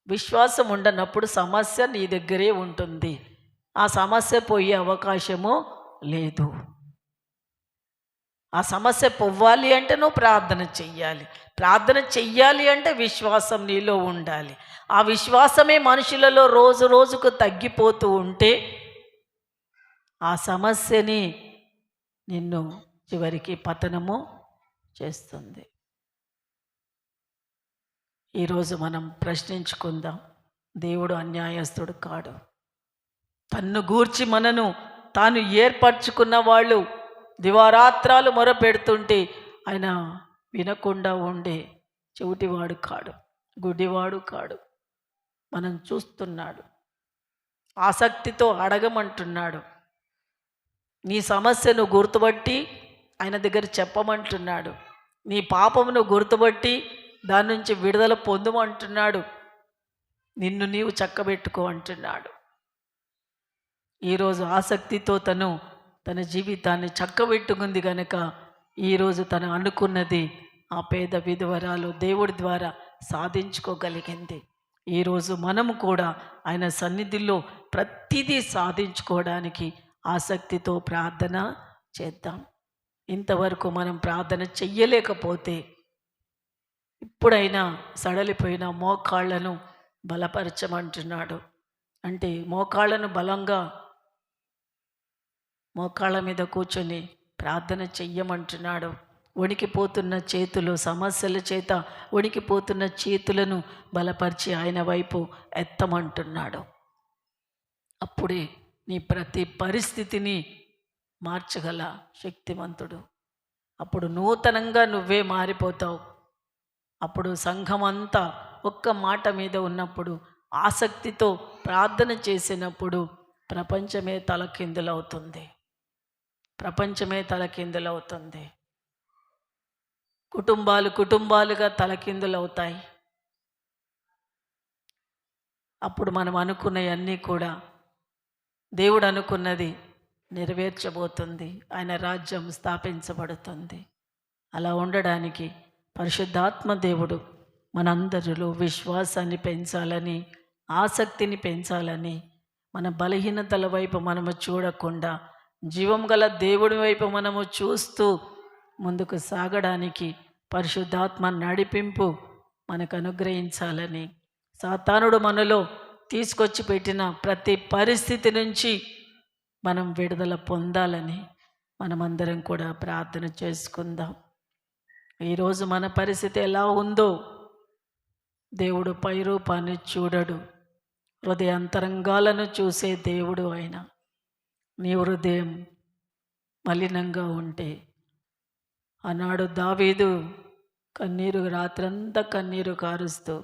విశ్వాసం ఉండనప్పుడు సమస్య నీ దగ్గరే ఉంటుంది. ఆ సమస్య పోయే అవకాశము లేదు. ఆ సమస్య పోవాలి అంటే నువ్వు ప్రార్థన చెయ్యాలి. ప్రార్థన చెయ్యాలి అంటే విశ్వాసం నీలో ఉండాలి. ఆ విశ్వాసమే మనుషులలో రోజు రోజుకు తగ్గిపోతూ ఉంటే ఆ సమస్యని నిన్ను చివరికి పతనము చేస్తుంది. ఈరోజు మనం ప్రశ్నించుకుందాం, దేవుడు అన్యాయస్తుడు కాడు. తన్ను గూర్చి మనను తాను ఏర్పరచుకున్న వాళ్ళు దివారాత్రాలు మొరపెడుతుంటే ఆయన వినకుండా ఉండే చెవిటివాడు కాడు, గుడ్డివాడు కాడు. మనం చూస్తున్నాడు, ఆసక్తితో అడగమంటున్నాడు. నీ సమస్యను గుర్తుపట్టి ఆయన దగ్గర చెప్పమంటున్నాడు. నీ పాపమును గుర్తుపట్టి దాని నుంచి విడుదల పొందమంటున్నాడు. నిన్ను నీవు చక్కబెట్టుకో అంటున్నాడు. ఈరోజు ఆసక్తితో తన జీవితాన్ని చక్కబెట్టుకుంది కనుక ఈరోజు తను అనుకున్నది ఆ పేద విధవరాలు దేవుడి ద్వారా సాధించుకోగలిగింది. ఈరోజు మనము కూడా ఆయన సన్నిధిలో ప్రతిదీ సాధించుకోవడానికి ఆసక్తితో ప్రార్థన చేద్దాం. ఇంతవరకు మనం ప్రార్థన చెయ్యలేకపోతే ఇప్పుడైనా సడలిపోయిన మోకాళ్ళను బలపరచమంటున్నాడు. అంటే మోకాళ్ళను బలంగా మోకాళ్ళ మీద కూర్చొని ప్రార్థన చెయ్యమంటున్నాడు. వణికిపోతున్న చేతులు, సమస్యల చేత వణికిపోతున్న చేతులను బలపరిచి ఆయన వైపు ఎత్తమంటున్నాడు. అప్పుడే నీ ప్రతి పరిస్థితిని మార్చగల శక్తిమంతుడు. అప్పుడు నూతనంగా నువ్వే మారిపోతావు. అప్పుడు సంఘం అంతా ఒక్క మాట మీద ఉన్నప్పుడు, ఆసక్తితో ప్రార్థన చేసినప్పుడు ప్రపంచమే తలకిందులవుతుంది. ప్రపంచమే తలకిందులవుతుంది. కుటుంబాలుగా తలకిందులవుతాయి. అప్పుడు మనం అనుకున్నవన్నీ కూడా దేవుడు అనుకున్నది నెరవేర్చబోతుంది. ఆయన రాజ్యం స్థాపించబడుతుంది. అలా ఉండడానికి పరిశుద్ధాత్మ దేవుడు మనందరిలో విశ్వాసాన్ని పెంచాలని, ఆసక్తిని పెంచాలని, మన బలహీనతల వైపు మనము చూడకుండా జీవం గల దేవుడి వైపు మనము చూస్తూ ముందుకు సాగడానికి పరిశుద్ధాత్మ నడిపింపు మనకు అనుగ్రహించాలని, సాతానుడు మనలో తీసుకొచ్చి పెట్టిన ప్రతి పరిస్థితి నుంచి మనం విడుదల పొందాలని మనమందరం కూడా ప్రార్థన చేసుకుందాం. ఈరోజు మన పరిస్థితి ఎలా ఉందో దేవుడు పై రూపాన్ని చూడడు, హృదయాంతరంగాలను చూసే దేవుడు ఆయన. నీ హృదయం మలినంగా ఉంటే, ఆనాడు దావీదు రాత్రంతా కన్నీరు కారుస్తూ,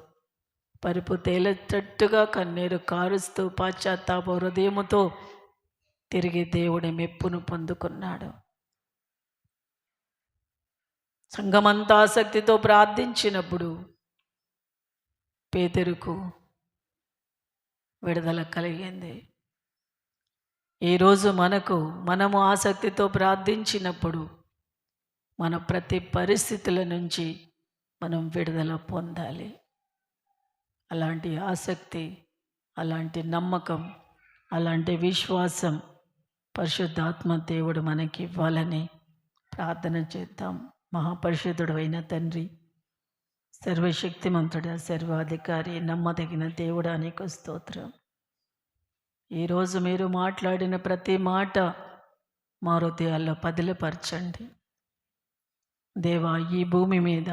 పరుపు తేలేటట్టుగా కన్నీరు కారుస్తూ పాశ్చాత్తాప హృదయముతో తిరిగి దేవుడి మెప్పును పొందుకున్నాడు. సంఘమంతా ఆసక్తితో ప్రార్థించినప్పుడు పేతురుకు విడుదల కలిగింది. ఈరోజు మనము ఆసక్తితో ప్రార్థించినప్పుడు మన ప్రతి పరిస్థితుల నుంచి మనం విడుదల పొందాలి. అలాంటి ఆసక్తి, అలాంటి నమ్మకం, అలాంటి విశ్వాసం పరిశుద్ధాత్మ దేవుడు మనకి ఇవ్వాలని ప్రార్థన చేద్దాం. మహాపరిశుద్ధుడు అయిన తండ్రి, సర్వశక్తిమంతుడ, సర్వాధికారి, నమ్మదగిన దేవుడా నీకు స్తోత్రం. ఈరోజు మీరు మాట్లాడిన ప్రతి మాట మా హృదయాల్లో పదిలపరచండి దేవా. ఈ భూమి మీద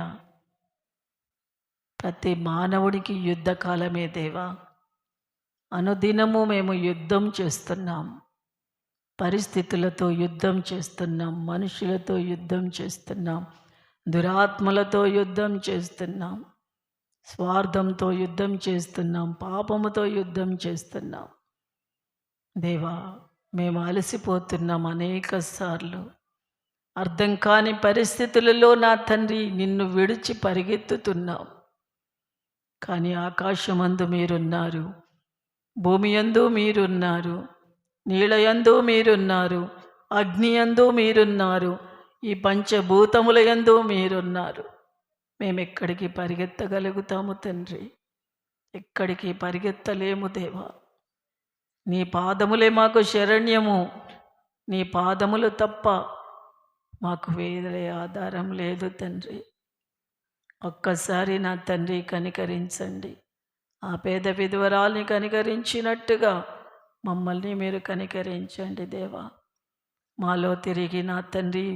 ప్రతి మానవుడికి యుద్ధకాలమే దేవా. అనుదినము మేము యుద్ధం చేస్తున్నాం, పరిస్థితులతో యుద్ధం చేస్తున్నాం, మనుషులతో యుద్ధం చేస్తున్నాం, దురాత్మలతో యుద్ధం చేస్తున్నాం, స్వార్థంతో యుద్ధం చేస్తున్నాం, పాపముతో యుద్ధం చేస్తున్నాం దేవా. మేము అలసిపోతున్నాం అనేక సార్లు. అర్థం కాని పరిస్థితులలో నా తండ్రి నిన్ను విడిచి పరిగెత్తుతున్నాం. కానీ ఆకాశమందు మీరున్నారు, భూమి యందు మీరున్నారు, నీళ్ళయందు మీరున్నారు, అగ్ని యందు మీరున్నారు, ఈ పంచభూతముల యందు మీరున్నారు. మేము ఎక్కడికి పరిగెత్తగలుగుతాము తండ్రి? ఎక్కడికి పరిగెత్తలేము దేవా. నీ పాదములే మాకు శరణ్యము. నీ పాదములు తప్ప మాకు వేరే ఆధారం లేదు తండ్రి. ఒక్కసారి నా తండ్రి కనికరించండి. ఆ పేద విధవరాల్ని కనికరించినట్టుగా మమ్మల్ని మీరు కనికరించండి దేవా. మాలో తిరిగి నా తండ్రి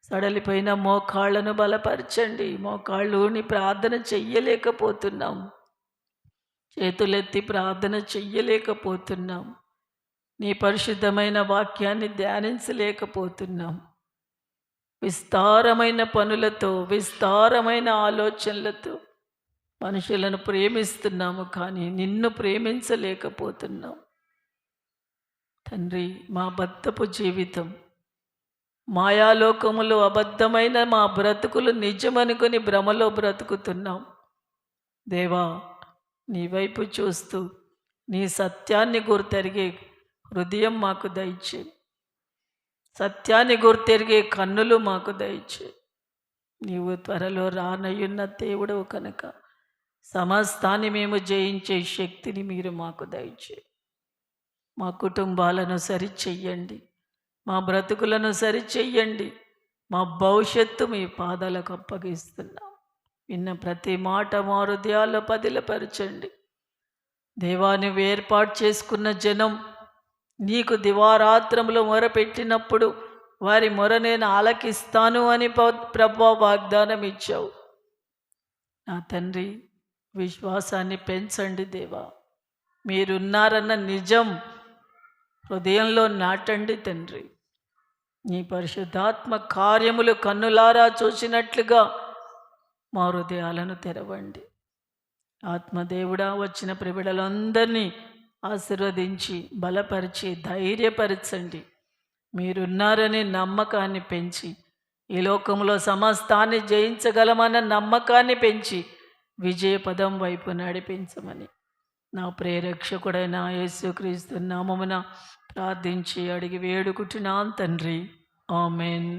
సడలిపోయిన మోకాళ్ళను బలపరచండి. మోకాళ్ళుని ప్రార్థన చెయ్యలేకపోతున్నాం, చేతులెత్తి ప్రార్థన చెయ్యలేకపోతున్నాం, నీ పరిశుద్ధమైన వాక్యాన్ని ధ్యానించలేకపోతున్నాం. విస్తారమైన పనులతో, విస్తారమైన ఆలోచనలతో మనుషులను ప్రేమిస్తున్నాము, కానీ నిన్ను ప్రేమించలేకపోతున్నాం తండ్రి. మా బద్ధపు జీవితం, మాయాలోకములో అబద్ధమైన మా బ్రతుకులు నిజమనుకుని భ్రమలో బ్రతుకుతున్నాం దేవా. నీ వైపు చూస్తూ నీ సత్యాన్ని గుర్తెరిగే హృదయం మాకు దయచే, సత్యాన్ని గుర్తెరిగే కన్నులు మాకు దయచే. నీవు త్వరలో రానయ్యున్న దేవుడవు కనుక సమస్తాన్ని మేము జయించే శక్తిని మీరు మాకు దయచే. మా కుటుంబాలను సరిచెయ్యండి, మా బ్రతుకులను సరిచెయ్యండి. మా భవిష్యత్తు మీ పాదాలకు అప్పగిస్తున్నాం. విన్న ప్రతి మాట మా హృదయాల్లో పదిలపరచండి దేవా. నువ్వు ఏర్పాటు చేసుకున్న జనం నీకు దివారాత్రములు మొరపెట్టినప్పుడు వారి మొర నేను ఆలకిస్తాను అని ప్రభువా వాగ్దానం ఇచ్చావు. నా తండ్రి, విశ్వాసాన్ని పెంచండి దేవా. మీరున్నారన్న నిజం హృదయంలో నాటండి తండ్రి. నీ పరిశుద్ధాత్మ కార్యములు కన్నులారా చూసినట్లుగా మా హృదయాలను తెరవండి. ఆత్మదేవుడా, వచ్చిన ప్రిబిడలందరినీ ఆశీర్వదించి బలపరిచి ధైర్యపరచండి. మీరున్నారనే నమ్మకాన్ని పెంచి, ఈ లోకంలో సమస్తాన్ని జయించగలమన్న నమ్మకాన్ని పెంచి విజయపదం వైపు నడిపించమని నా ప్రేరక్షకుడైన యేసుక్రీస్తు నామమున ప్రార్థించి అడిగి వేడుకుంటున్నాను తండ్రి. ఆమెన్.